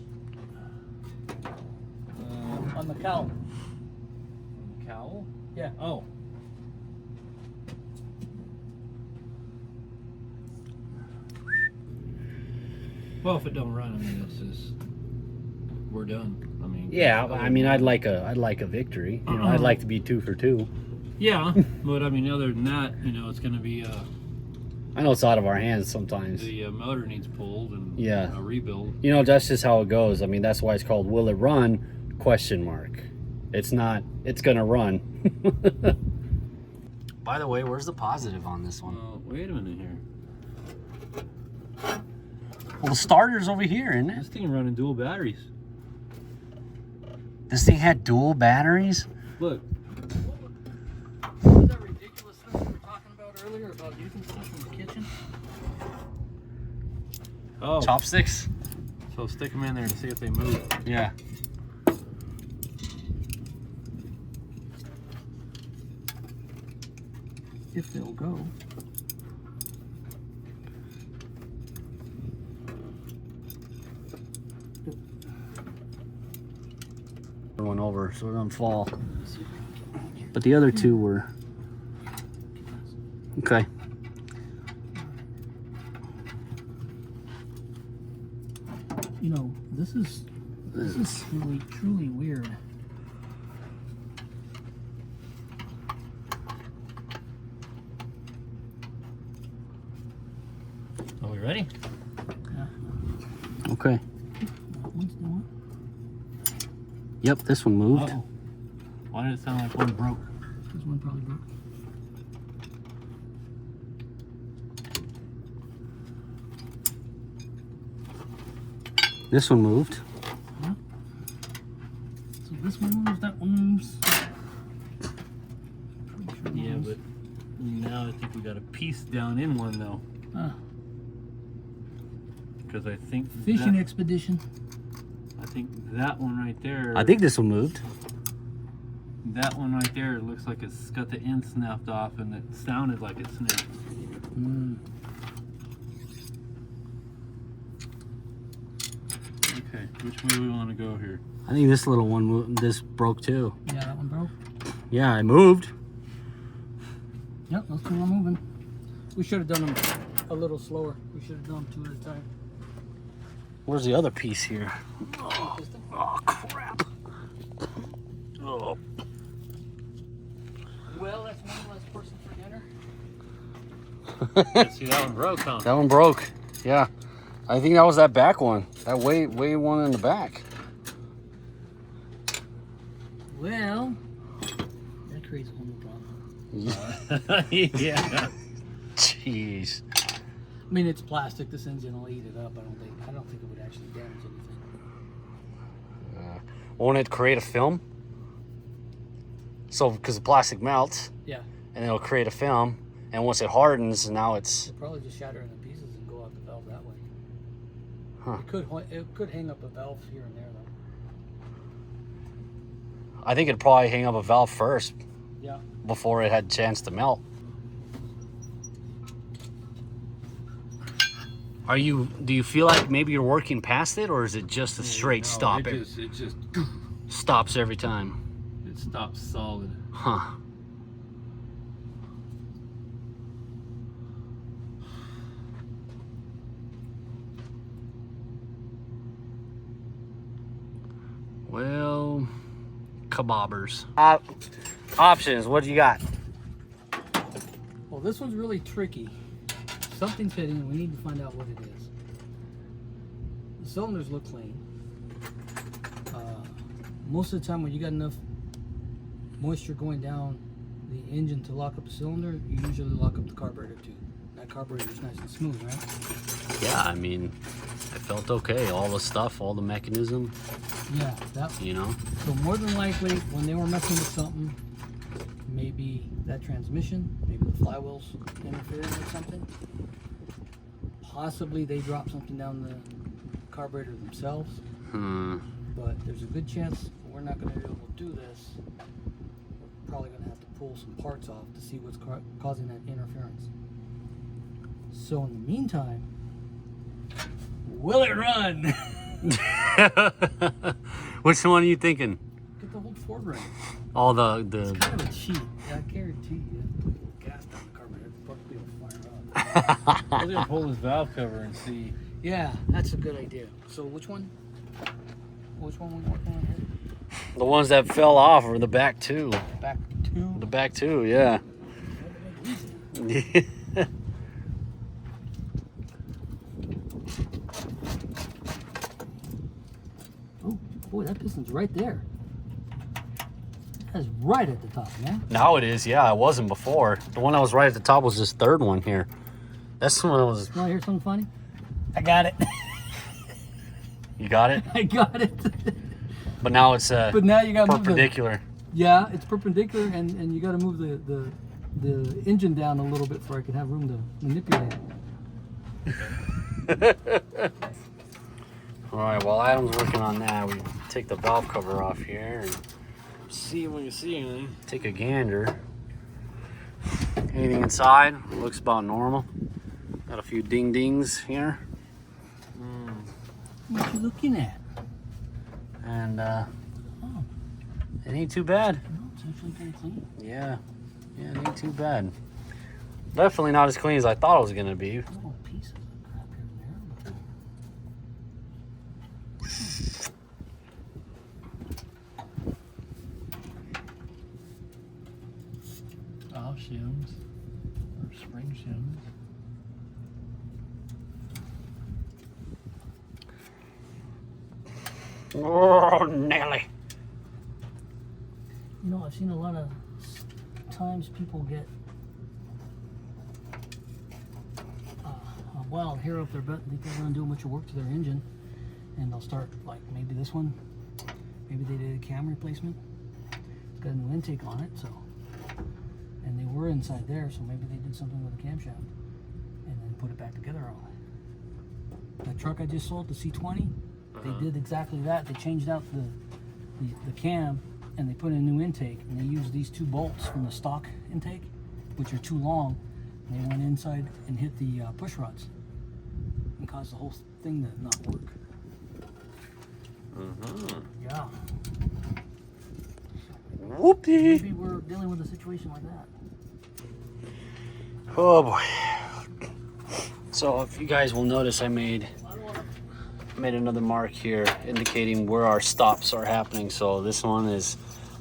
Speaker 3: On the cowl.
Speaker 2: On the cowl?
Speaker 3: Yeah.
Speaker 2: Oh. Well, if it don't run, I mean, it's just, we're done. I mean.
Speaker 1: Yeah, I mean, I'd like a victory. You know, I'd like to be 2 for 2.
Speaker 2: Yeah, but I mean, other than that, you know, it's going to be.
Speaker 1: I know it's out of our hands sometimes.
Speaker 2: The motor needs pulled and
Speaker 1: Yeah.
Speaker 2: a rebuild.
Speaker 1: You know, that's just how it goes. I mean, that's why it's called "Will it run?" Question mark. It's not. It's gonna run. By the way, where's the positive on this one?
Speaker 2: Wait a minute here.
Speaker 1: Well, the starter's over here, isn't
Speaker 2: This
Speaker 1: it?
Speaker 2: thing running dual batteries.
Speaker 1: This thing had dual batteries.
Speaker 2: Look.
Speaker 3: What was that ridiculous thing we were talking about earlier about using stuff in the kitchen?
Speaker 2: Oh.
Speaker 1: Chopsticks.
Speaker 2: So stick them in there to see if they move.
Speaker 1: Yeah.
Speaker 3: If they'll go.
Speaker 1: One over so it doesn't fall. But the other 2 were okay.
Speaker 3: You know, this is really truly weird.
Speaker 2: Are we ready?
Speaker 1: Okay.
Speaker 3: That one's the one.
Speaker 1: Yep, this one moved.
Speaker 2: Uh-oh. Why did it sound like one broke?
Speaker 3: This one probably broke.
Speaker 1: This one moved.
Speaker 3: Huh? So this one moves, that one moves. Pretty sure
Speaker 2: Yeah,
Speaker 3: moves.
Speaker 2: but now I think we got a piece down in one though. Because I think
Speaker 3: Fishing expedition.
Speaker 2: I think that one right there.
Speaker 1: I think this one moved.
Speaker 2: that one right there looks like it's got the end snapped off, and it sounded like it snapped.
Speaker 3: Mm.
Speaker 2: Okay, which way do we want to go here?
Speaker 1: I think this little one, this broke too.
Speaker 3: Yeah, that one broke.
Speaker 1: Yeah, it moved.
Speaker 3: Yep, those two are moving. We should have done them a little slower. We should have done them 2 at a time.
Speaker 1: Where's the other piece here? Oh, crap. Oh.
Speaker 3: Well, that's one less person for dinner.
Speaker 2: See, that one broke, huh?
Speaker 1: That one broke. Yeah. I think that was that back one. That way one in the back.
Speaker 3: Well, that creates a whole new problem.
Speaker 2: Yeah.
Speaker 1: Jeez.
Speaker 3: I mean, it's plastic. This engine will eat it up. I don't think it would actually damage anything.
Speaker 1: Won't it create a film? So, because the plastic melts,
Speaker 3: Yeah,
Speaker 1: and it'll create a film, and once it hardens, now it's...
Speaker 3: it'll probably just shatter into pieces and go out the valve that way.
Speaker 1: Huh.
Speaker 3: It could hang up a valve here and there, though.
Speaker 1: I think it'd probably hang up a valve first
Speaker 3: Yeah.
Speaker 1: before it had a chance to melt. Do you feel like maybe you're working past it, or is it just a straight stop?
Speaker 2: It just
Speaker 1: Stops every time.
Speaker 2: it stops solid.
Speaker 1: Huh. Well, kebabbers. Options, what do you got?
Speaker 3: Well, this one's really tricky. Something's hitting, and we need to find out what it is. The cylinders look clean. Most of the time when you got enough moisture going down the engine to lock up a cylinder, you usually lock up the carburetor too. That carburetor's nice and smooth, right?
Speaker 1: Yeah, I mean, I felt okay. All the stuff, all the mechanism,
Speaker 3: Yeah, that.
Speaker 1: you know.
Speaker 3: So more than likely, when they were messing with something, maybe that transmission, maybe the flywheels interfering with something. Possibly they dropped something down the carburetor themselves. But there's a good chance we're not going to be able to do this. We're probably going to have to pull some parts off to see what's causing that interference. So in the meantime, Will it run?
Speaker 1: Which one are you thinking?
Speaker 3: Get the whole Ford running.
Speaker 1: All the
Speaker 3: It's kind of a cheat. I guarantee you. Put gas down the carburetor. It's probably will fire up.
Speaker 2: I was gonna pull this valve cover and see.
Speaker 3: Yeah, that's a good idea. So which one? Which one we working on here?
Speaker 1: The ones that fell off are the back two.
Speaker 3: Back two.
Speaker 1: The back two, yeah.
Speaker 3: Oh, boy, that piston's right there. That's right at the top, man.
Speaker 1: Now it is, yeah. It wasn't before. The one that was right at the top was this third one here. That's the one that was.
Speaker 3: You want to hear something funny? I got it.
Speaker 1: You got it?
Speaker 3: I got it.
Speaker 1: But now it's
Speaker 3: But now you got
Speaker 1: perpendicular.
Speaker 3: Yeah, it's perpendicular, and you got to move the engine down a little bit for I can have room to manipulate it.
Speaker 1: All right, while Adam's working on that, we take the valve cover off here and see if we can see anything. Take a gander. Anything inside? Looks about normal. Got a few ding-dings here.
Speaker 3: What you looking at?
Speaker 1: And
Speaker 3: Oh,
Speaker 1: it ain't too bad.
Speaker 3: no, it's actually kind of clean.
Speaker 1: Yeah, it ain't too bad. Definitely not as clean as I thought it was gonna be.
Speaker 3: Little pieces of crap here and there.
Speaker 2: Off shims or spring shims.
Speaker 1: Oh, Nelly.
Speaker 3: You know, I've seen a lot of times people get a wild hair up their butt. They think they're going to do a bunch of work to their engine, and they'll start, like maybe this one. Maybe they did a cam replacement. It's got a new intake on it, so. And they were inside there, so maybe they did something with the camshaft and then put it back together all. That truck I just sold, the C20, they did exactly that. They changed out the cam and they put in a new intake, and they used these two bolts from the stock intake, which are too long. And they went inside and hit the push rods and caused the whole thing to not work. Yeah.
Speaker 1: Whoopee.
Speaker 3: Maybe we're dealing with a situation like that.
Speaker 1: Oh boy. So if you guys will notice, I made another mark here indicating where our stops are happening. So this one is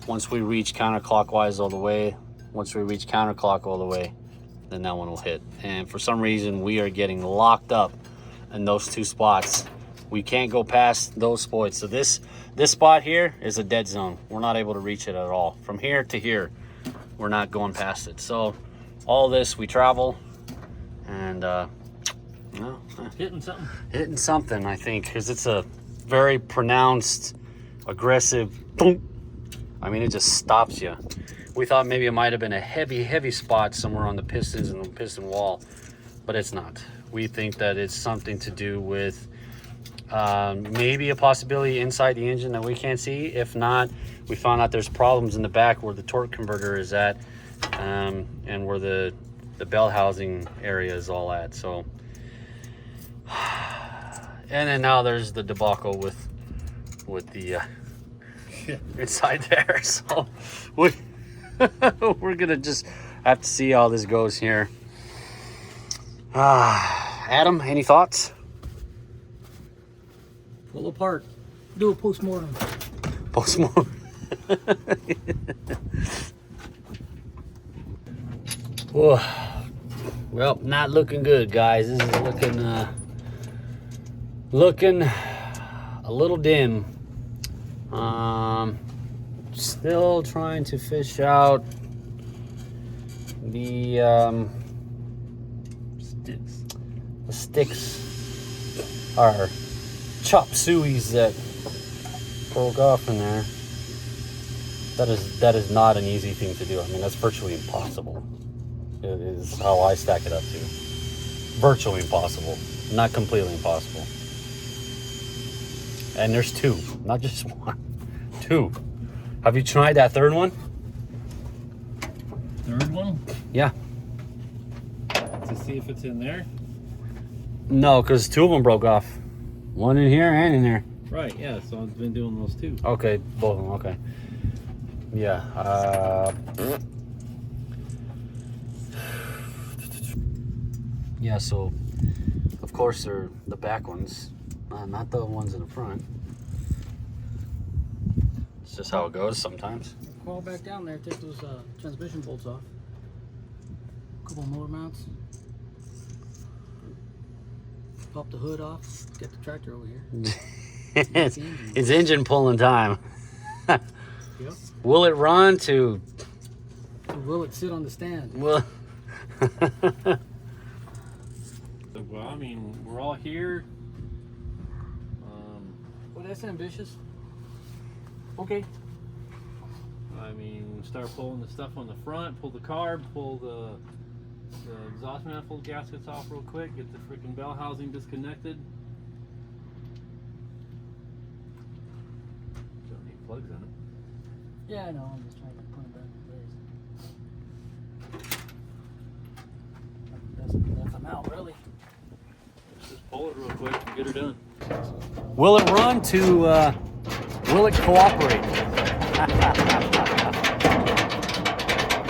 Speaker 1: once we reach counterclockwise all the way, once we reach counterclock all the way, then that one will hit. And for some reason we are getting locked up in those two spots. We can't go past those spots. So this spot here is a dead zone. We're not able to reach it at all. From here to here, we're not going past it. So all this we travel and
Speaker 3: Hitting something.
Speaker 1: hitting something, I think, because it's a very pronounced, aggressive boom. I mean, it just stops you. We thought maybe it might have been a heavy spot somewhere on the pistons and the piston wall, but it's not. We think that it's something to do with maybe a possibility inside the engine that we can't see. If not, we found out there's problems in the back where the torque converter is at, and where the bell housing area is all at. So, and then now there's the debacle with the inside there. So we're gonna just have to see how this goes here. Adam, any thoughts?
Speaker 3: Pull apart. Do a postmortem.
Speaker 1: Postmortem. Well, not looking good, guys. This is looking a little dim. Still trying to fish out the sticks or chop sueys that broke off in there. That is not an easy thing to do. I mean, that's virtually impossible. It is how I stack it up to. Virtually impossible, not completely impossible. And there's two, not just one. Two. Have you tried that third one?
Speaker 2: Third one?
Speaker 1: Yeah.
Speaker 2: To see if it's in there.
Speaker 1: No, because two of them broke off. One in here and in there.
Speaker 2: Right, yeah, so I've been doing those too.
Speaker 1: Okay, both of them, okay. Yeah. Yeah, so of course they're the back ones, not the ones in the front. It's just how it goes sometimes.
Speaker 3: Crawl back down there, take those transmission bolts off. A couple motor mounts. Pop the hood off, get the tractor over here.
Speaker 1: it's engine pulling time.
Speaker 3: Yep.
Speaker 1: Will it run to?
Speaker 3: Or will it sit on the stand?
Speaker 1: Well,
Speaker 2: Well, I mean, we're all here.
Speaker 3: Well, that's ambitious. Okay.
Speaker 2: I mean, start pulling the stuff on the front, pull the carb, pull the exhaust manifold gaskets off real quick, get the freaking bell housing disconnected. Don't need plugs in it.
Speaker 3: Yeah, I know. I'm just trying to put it back in place. That's them out, really.
Speaker 2: Let's just pull it real quick and get her done.
Speaker 1: will it run to? Will it cooperate?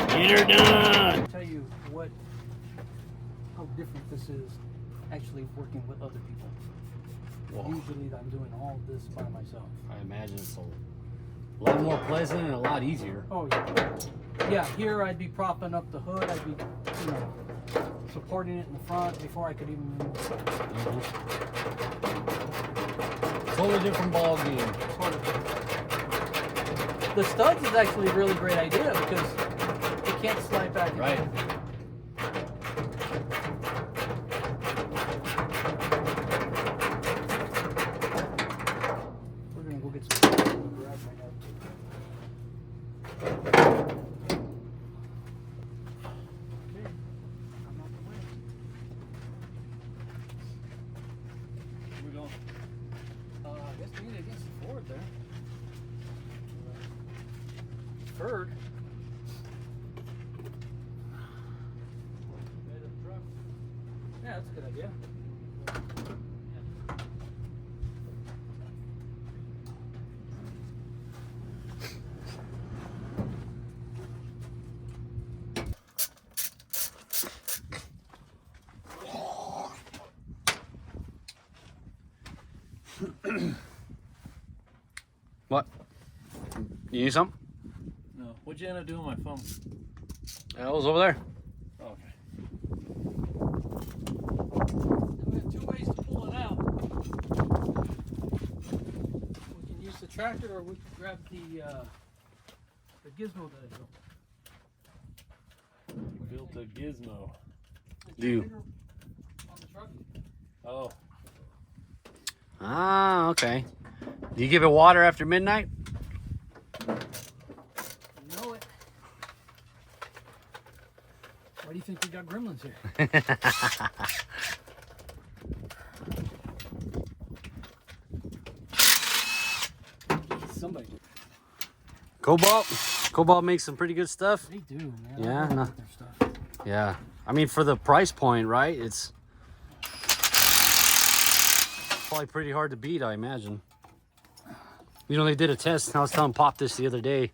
Speaker 1: Get her done.
Speaker 3: I'll tell you how different this is actually working with other people.
Speaker 1: Whoa.
Speaker 3: Usually I'm doing all this by myself.
Speaker 1: I imagine it's a lot more pleasant and a lot easier.
Speaker 3: Oh yeah. Yeah, here I'd be propping up the hood, I'd be, supporting it in the front before I could even move.
Speaker 1: Totally different ball game.
Speaker 3: The studs is actually a really great idea because it can't slide back.
Speaker 1: Right.
Speaker 3: We're gonna go get some in the garage right now. Okay. I'm out the way.
Speaker 2: Where we going?
Speaker 3: I guess we need to get some forward there. Third. Yeah, that's a good idea.
Speaker 1: What? You need something?
Speaker 2: No. What'd you end up doing with my phone?
Speaker 1: That was over there.
Speaker 2: Okay.
Speaker 3: We have two ways to pull it out. We can use the tractor, or we can grab the gizmo that I built.
Speaker 2: Built a gizmo.
Speaker 1: Do you?
Speaker 3: On the truck.
Speaker 2: Oh.
Speaker 1: Ah, okay. Do you give it water after midnight?
Speaker 3: You know it. Why do you think we got gremlins here? Somebody.
Speaker 1: Cobalt makes some pretty good stuff.
Speaker 3: They do, man.
Speaker 1: Yeah,
Speaker 3: I
Speaker 1: no.
Speaker 3: like their stuff.
Speaker 1: Yeah. I mean, for the price point, right? It's probably pretty hard to beat, I imagine. You know, they did a test. I was telling Pop this the other day.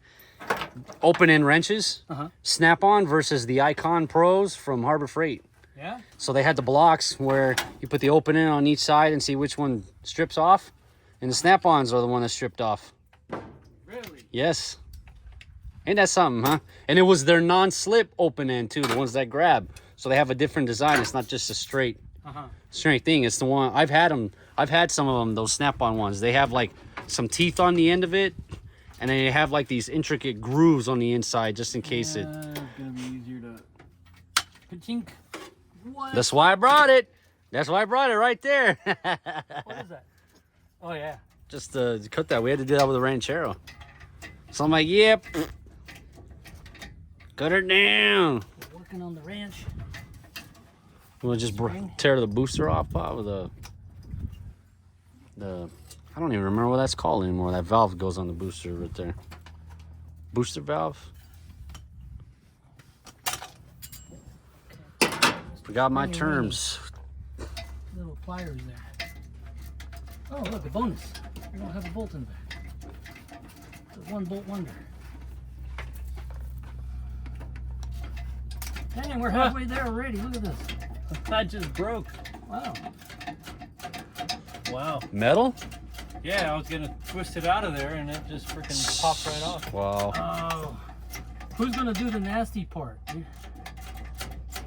Speaker 1: Open-end wrenches, Snap-on versus the Icon Pros from Harbor Freight.
Speaker 3: Yeah?
Speaker 1: So they had the blocks where you put the open-end on each side and see which one strips off. And the Snap-ons are the one that stripped off.
Speaker 3: Really?
Speaker 1: Yes. Ain't that something, huh? And it was their non-slip open-end, too, the ones that grab. So they have a different design. It's not just a straight thing. It's the one, I've had some of them, those Snap-on ones. They have like some teeth on the end of it, and then they have like these intricate grooves on the inside just in case it.
Speaker 2: It's gonna be easier to.
Speaker 3: Ka-chink. What?
Speaker 1: That's why I brought it. That's why I brought it right there.
Speaker 3: What is that? Oh, yeah.
Speaker 1: Just to cut that. We had to do that with a Ranchero. So I'm like, yep. Cut her down.
Speaker 3: We're working on the ranch.
Speaker 1: We'll just tear the booster off with the I don't even remember what that's called anymore. That valve goes on the booster right there. Booster valve. Forgot my terms.
Speaker 3: Little pliers there. Oh, look, a bonus. We don't have a bolt in the back. It's a one bolt wonder. Dang, we're halfway there already. Look at this.
Speaker 2: That just broke.
Speaker 3: Wow.
Speaker 2: Wow.
Speaker 1: Metal?
Speaker 2: Yeah, I was gonna twist it out of there and it just freaking popped right off.
Speaker 1: Wow.
Speaker 3: Oh. Who's gonna do the nasty part?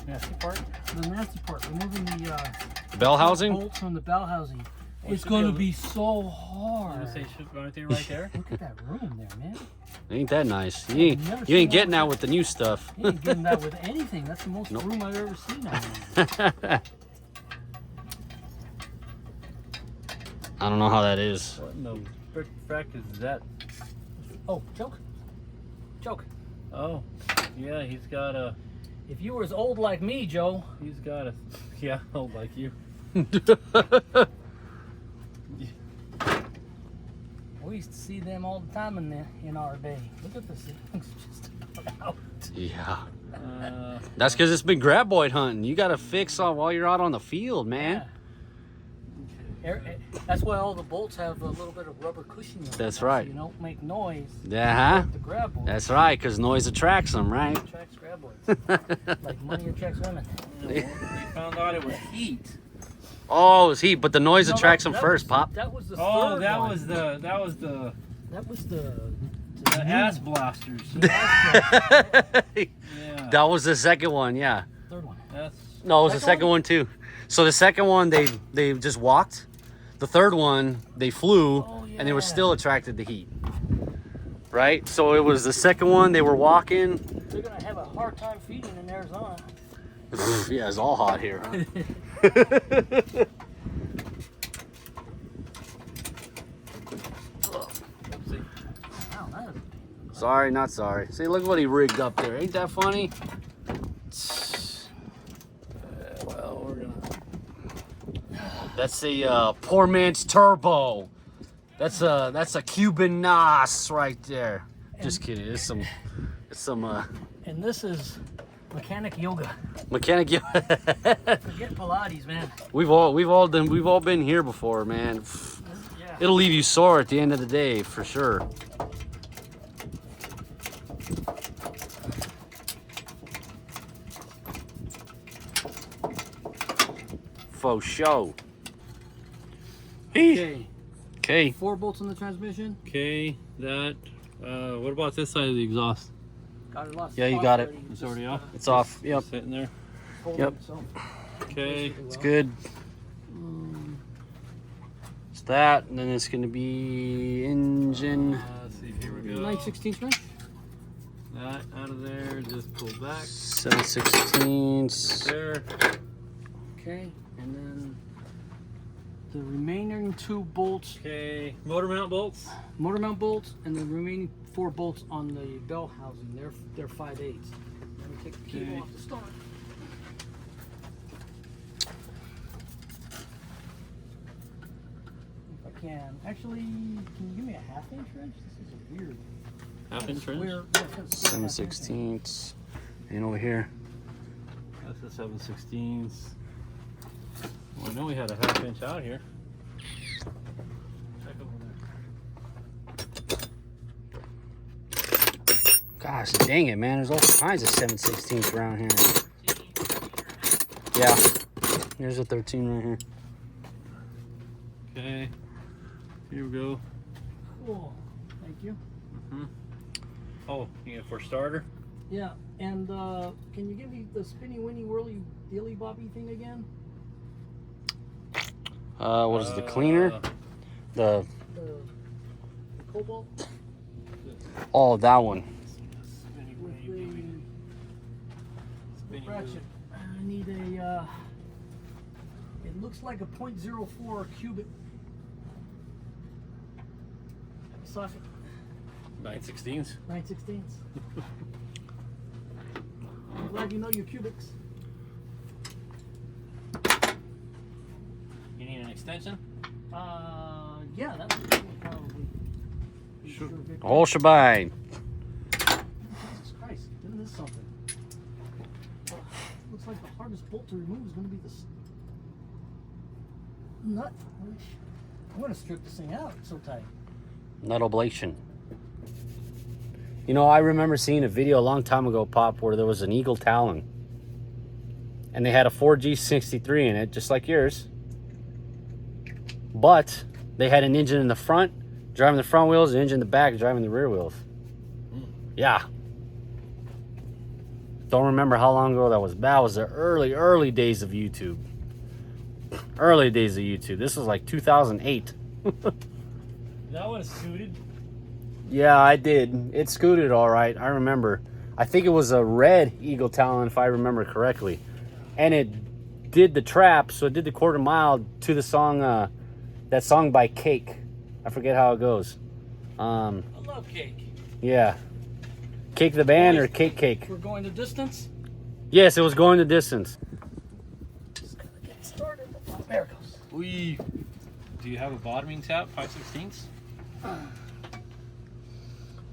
Speaker 2: Nasty part?
Speaker 3: The nasty part, removing the
Speaker 1: Bell housing?
Speaker 3: bolts from the bell housing.
Speaker 2: Well,
Speaker 3: It's
Speaker 2: should
Speaker 3: gonna
Speaker 2: be
Speaker 3: be so
Speaker 2: I
Speaker 3: hard.
Speaker 2: was gonna say, aren't they right there?
Speaker 3: Look at that room there, man.
Speaker 1: Ain't that nice? You ain't getting that with the new stuff.
Speaker 3: You ain't getting that with anything. That's the most room I've ever seen on there.
Speaker 1: I don't know how that is.
Speaker 2: What in the frick is that?
Speaker 3: Oh, choke. Choke.
Speaker 2: Oh, yeah, he's got a,
Speaker 3: If you were as old like me, Joe.
Speaker 2: yeah, old like you.
Speaker 3: We used to see them all the time in our day. Look at this thing's just out.
Speaker 1: Yeah. That's because it's been graboid hunting. You got to fix on while you're out on the field, man.
Speaker 3: Yeah. That's why all the bolts have a little bit of rubber cushioning.
Speaker 1: That's
Speaker 3: so
Speaker 1: right.
Speaker 3: you don't make noise.
Speaker 1: Yeah.
Speaker 3: The grab board.
Speaker 1: That's right, because noise attracts them, right?
Speaker 3: Attracts graboids. Like money attracts women.
Speaker 2: They found out it was heat.
Speaker 1: Oh, it's heat, but the noise
Speaker 3: No,
Speaker 1: attracts them
Speaker 3: that
Speaker 1: first,
Speaker 3: was-
Speaker 1: Pop.
Speaker 3: That was the
Speaker 2: Oh,
Speaker 3: third
Speaker 2: that
Speaker 3: one.
Speaker 2: was the
Speaker 3: The
Speaker 2: ass blasters. Yeah.
Speaker 1: That was the second one, yeah.
Speaker 3: third one.
Speaker 2: That's
Speaker 1: No, it was the
Speaker 3: Second
Speaker 1: second one too. So the second one, they just walked. The third one, they flew,
Speaker 3: Oh,
Speaker 1: and they were
Speaker 3: yeah.
Speaker 1: still attracted to heat. Right? So it was the second one, they were walking.
Speaker 3: They're gonna have a hard time feeding in Arizona.
Speaker 1: Yeah, it's all hot here, huh?
Speaker 3: Wow, that is
Speaker 1: Sorry, not sorry. See, look what he rigged up there. Ain't that funny?
Speaker 2: well, we're gonna.
Speaker 1: That's a poor man's turbo. That's a Cuban NOS right there. Just kidding. It's some
Speaker 3: And this is mechanic yoga.
Speaker 1: mechanic.
Speaker 3: Forget Pilates, man.
Speaker 1: We've all been here before, man.
Speaker 3: Yeah.
Speaker 1: It'll leave you sore at the end of the day for sure. For show.
Speaker 3: Okay.
Speaker 1: Okay.
Speaker 3: 4 bolts in the transmission.
Speaker 2: Okay, that. What about this side of the exhaust?
Speaker 3: Got it lost.
Speaker 1: Yeah, you got it.
Speaker 3: Already.
Speaker 2: It's already off.
Speaker 1: It's off. Yep.
Speaker 2: Sitting there.
Speaker 3: Hold
Speaker 1: Yep.
Speaker 3: it, so
Speaker 2: Okay.
Speaker 1: It's good. It's that, and then it's gonna be engine.
Speaker 2: Let's see. Here we go.
Speaker 3: 9/16 wrench.
Speaker 2: That out of there. Just pull back.
Speaker 1: 7/16.
Speaker 2: There.
Speaker 3: Okay, and then the remaining 2 bolts,
Speaker 2: Okay. Motor mount bolts.
Speaker 3: motor mount bolts, and the remaining 4 bolts on the bell housing. They're 5/8. Let me take the cable
Speaker 2: Okay.
Speaker 3: off the start. If I can. Actually, can you give me a 1/2 inch wrench? This is a weird.
Speaker 2: Half inch wrench.
Speaker 3: Weird. Yeah, it's got a square
Speaker 1: 7/16. And over here.
Speaker 2: That's the 7/16. Well, I know we had a 1/2 inch out here. Check over there.
Speaker 1: Gosh, dang it, man. There's all kinds of 7/16 around here. Yeah. There's a 13 right here.
Speaker 2: Okay. Here we go.
Speaker 3: Cool. Thank you.
Speaker 2: Oh, you get for starter?
Speaker 3: Yeah, and can you give me the spinny winny whirly dilly bobby thing again?
Speaker 1: What is it, the cleaner? The
Speaker 3: The cobalt
Speaker 1: oh, that one.
Speaker 2: Spinny
Speaker 3: with
Speaker 2: wheel.
Speaker 3: the ratchet. I need a. It looks like a .04 cubic socket.
Speaker 2: 9/16.
Speaker 3: 9/16. I'm glad you know your cubics.
Speaker 2: You need an extension?
Speaker 3: Yeah, that would probably be
Speaker 2: Sure.
Speaker 3: good.
Speaker 1: The whole shebang.
Speaker 3: Jesus Christ, isn't this something? Looks like the hardest bolt to remove is going to be this nut. I'm gonna strip this thing out. It's so tight.
Speaker 1: Nut ablation. You know, I remember seeing a video a long time ago, Pop, where there was an Eagle Talon. And they had a 4G63 in it, just like yours. But they had an engine in the front, driving the front wheels, an engine in the back, driving the rear wheels. Yeah. Don't remember how long ago that was. That was the early days of YouTube. Early days of YouTube. This was like 2008.
Speaker 3: That one is suited.
Speaker 1: Yeah, I did. It scooted all right. I remember. I think it was a red Eagle Talon, if I remember correctly. And it did the trap, so it did the quarter mile to the song, that song by Cake. I forget how it goes.
Speaker 3: I love Cake.
Speaker 1: Yeah. Cake the band or Cake?
Speaker 3: We're going the distance.
Speaker 1: Yes, it was going the distance.
Speaker 3: Just gotta get started. Oh, there it goes.
Speaker 2: Do you have a bottoming tap, 5/16?
Speaker 3: I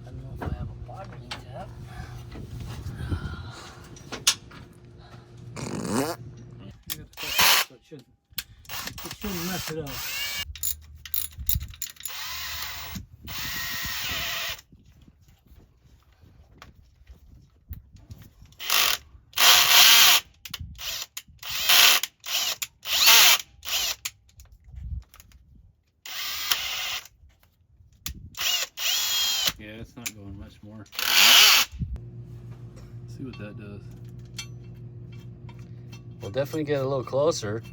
Speaker 3: don't know if I have a bottoming tap. So it shouldn't mess it up.
Speaker 2: Yeah, it's not going much more. See what that does.
Speaker 1: We'll definitely get a little closer.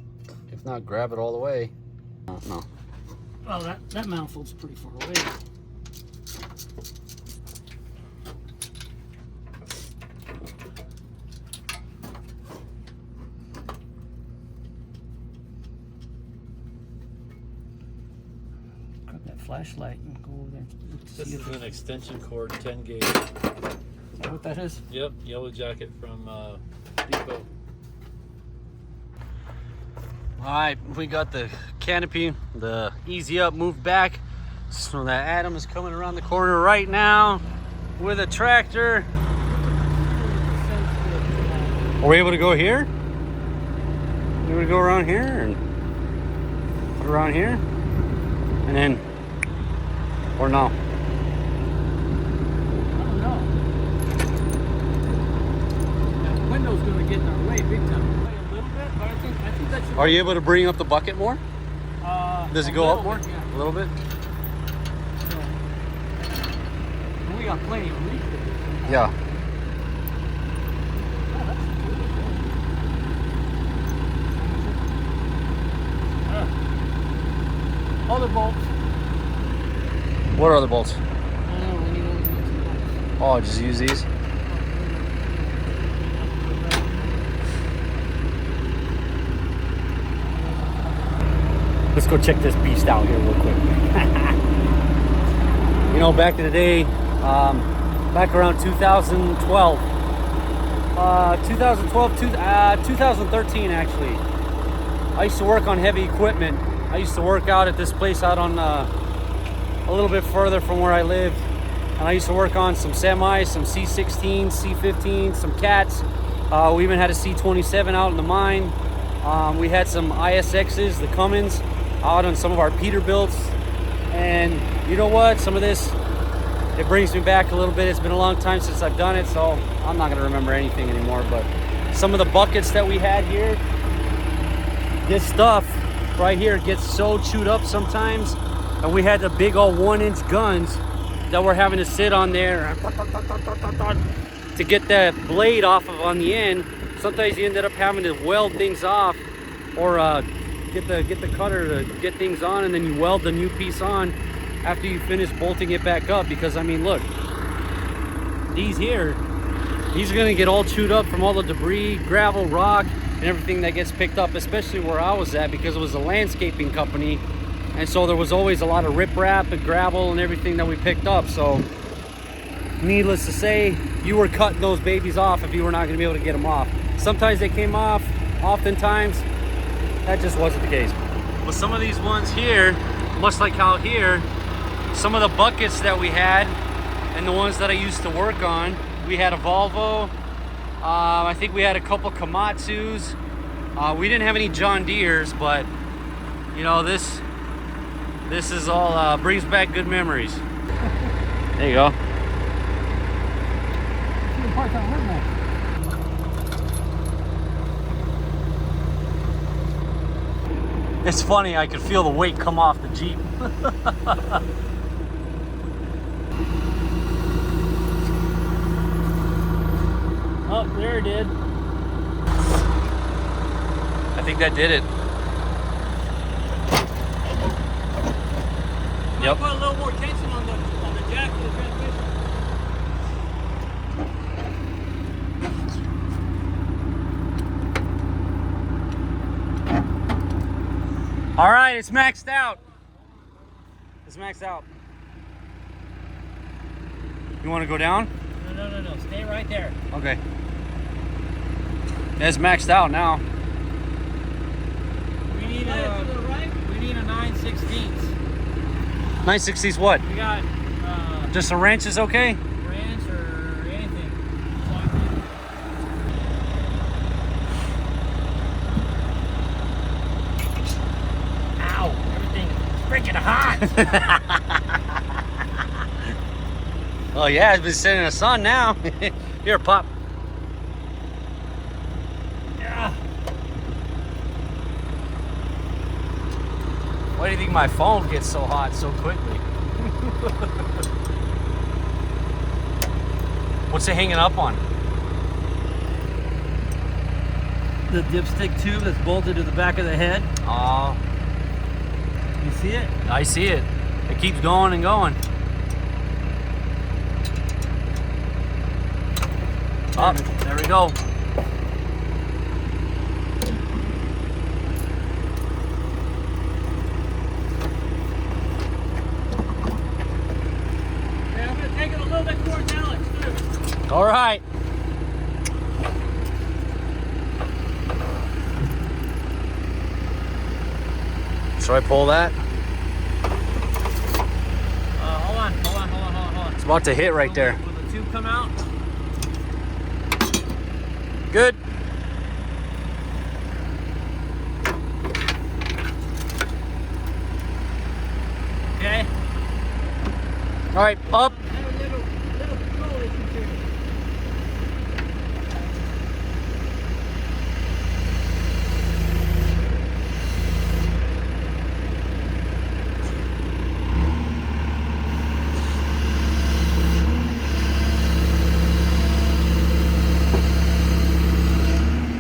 Speaker 1: If not, grab it all the way. No.
Speaker 3: Well, that manifold's pretty far away. Grab that flashlight and go over there and
Speaker 2: This
Speaker 3: see
Speaker 2: is an extension cord, 10 gauge.
Speaker 3: Is that what that is?
Speaker 2: Yep, yellow jacket from Depot.
Speaker 1: All right, we got the canopy, the easy up, move back. So that Adam is coming around the corner right now with a tractor. Are we able to go here? Are we able to go around here and put it around here? And then, or no?
Speaker 3: I don't know. That window's gonna get in our way big time. A little bit, but I think that should.
Speaker 1: Are you able to bring up the bucket more? Does it go up more?
Speaker 3: Bit, yeah.
Speaker 1: A little bit?
Speaker 3: So, and we got plenty of reach with this.
Speaker 1: Yeah.
Speaker 3: Oh, that's good. Other bolts.
Speaker 1: What are other bolts?
Speaker 3: I don't know, we need only two bolts.
Speaker 1: Oh, just use these? Let's go check this beast out here real quick. You know, back in the day, back around 2012, 2013 actually, I used to work on heavy equipment. I used to work out at this place out on a little bit further from where I lived. And I used to work on some semis, some C16s, C15s, some cats. We even had a C27 out in the mine. We had some ISXs, the Cummins, out on some of our Peterbilts. And you know what? Some of this, it brings me back a little bit. It's been a long time since I've done it, so I'm not gonna remember anything anymore. But some of the buckets that we had here, this stuff right here gets so chewed up sometimes. And we had the big old 1-inch guns that we're having to sit on there to get that blade off of on the end. Sometimes you ended up having to weld things off or get the cutter to get things on, and then you weld the new piece on after you finish bolting it back up. Because I mean, look, these are gonna get all chewed up from all the debris, gravel, rock, and everything that gets picked up, especially where I was at, because it was a landscaping company. And so there was always a lot of riprap and gravel and everything that we picked up. So needless to say, you were cutting those babies off if you were not going to be able to get them off. Sometimes they came off, oftentimes that just wasn't the case. But some of these ones here, much like how here, some of the buckets that we had and the ones that I used to work on, we had a Volvo, I think we had a couple Komatsus. We didn't have any John Deeres, but you know, this This is all brings back good memories. There you go. It's funny, I could feel the weight come off the Jeep.
Speaker 2: Oh, there it did.
Speaker 1: I think that did it. Yep.
Speaker 3: Put a little more tension on the jack of the transmission.
Speaker 1: All right, it's maxed out. It's maxed out. You want to go down?
Speaker 3: No. Stay right there.
Speaker 1: Okay. It's maxed out now.
Speaker 3: We need a 9/16.
Speaker 1: 9/16 what?
Speaker 3: We got
Speaker 1: Just a wrench is okay?
Speaker 3: wrench or anything. Ow! Everything is freaking hot.
Speaker 1: Oh yeah, it's been sitting in the sun now. Here, Pop.
Speaker 3: Yeah.
Speaker 1: Why do you think my phone gets so hot so quickly? What's it hanging up on?
Speaker 3: The dipstick tube that's bolted to the back of the head.
Speaker 1: Oh,
Speaker 3: You see it?
Speaker 1: I see it. It keeps going and going. Up, there we go.
Speaker 3: Yeah, I'm gonna take it a little bit towards Alex too.
Speaker 1: All right. Should I pull that?
Speaker 3: Hold on.
Speaker 1: It's about to hit right there.
Speaker 3: Will the tube come out?
Speaker 1: Good.
Speaker 3: Okay.
Speaker 1: All right, up.
Speaker 3: I have a little control issues here.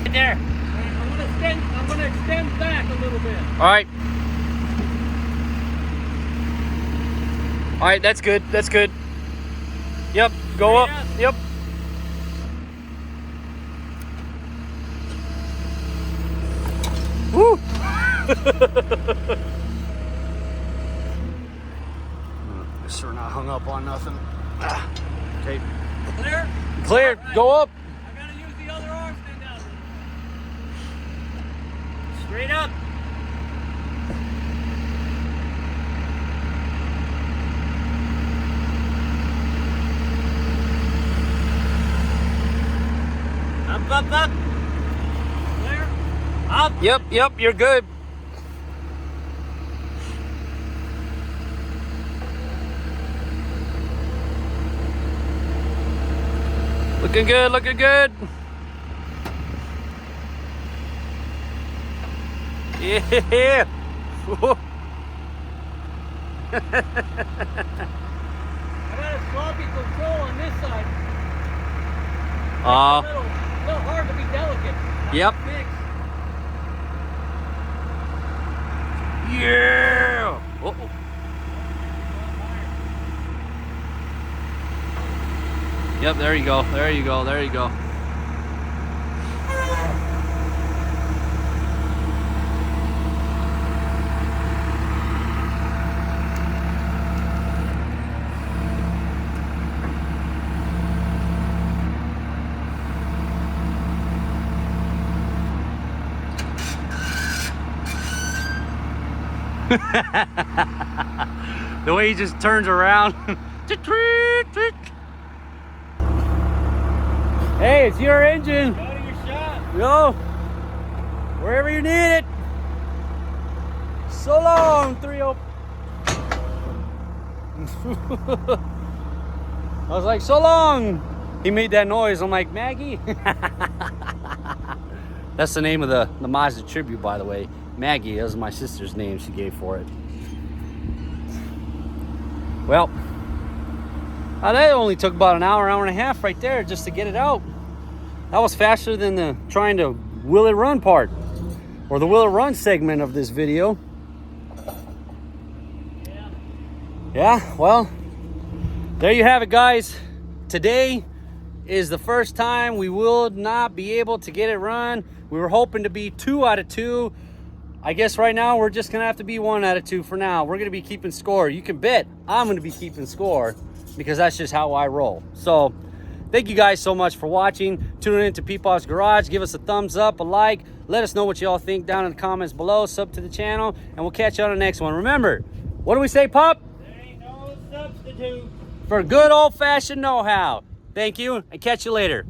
Speaker 3: Right there. I'm gonna extend back a little bit.
Speaker 1: All right. All right, that's good. That's good. Yep, go up. Yep. Woo! Guess we're not hung up on nothing. Ah, okay.
Speaker 3: Clear?
Speaker 1: Cleared.
Speaker 3: All right.
Speaker 1: Go up.
Speaker 3: I gotta use the other arm stand out. Straight up. Up. Clear? Up.
Speaker 1: Yep, you're good. Looking good, looking good. Yeah. Whoa.
Speaker 3: I got a sloppy control on this side. A little hard to be delicate.
Speaker 1: Yep.
Speaker 3: Fix.
Speaker 1: Yeah. Oh. Yep, there you go. There you go. There you go. The way he just turns around. Hey, it's your engine.
Speaker 3: Go to your shot.
Speaker 1: Go wherever you need it. So long, 3-0. I was like, so long. He made that noise. I'm like, Maggie? That's the name of the Mazda Tribute, by the way. Maggie, that was my sister's name she gave for it. Well, that only took about an hour and a half right there just to get it out. That was faster than the trying to will it run part, or the will it run segment of this video. Yeah, well, there you have it, guys. Today is the first time we will not be able to get it run. We were hoping to be 2 out of 2. I guess right now we're just gonna have to be 1 out of 2 for now. We're gonna be keeping score. You can bet I'm gonna be keeping score because that's just how I roll. So thank you guys so much for watching, tuning into Peepaw's Garage. Give us a thumbs up, a like. Let us know what y'all think down in the comments below. Sub to the channel, and we'll catch you on the next one. Remember, what do we say, Pup?
Speaker 3: There ain't no substitute
Speaker 1: For good old-fashioned know-how. Thank you, and catch you later.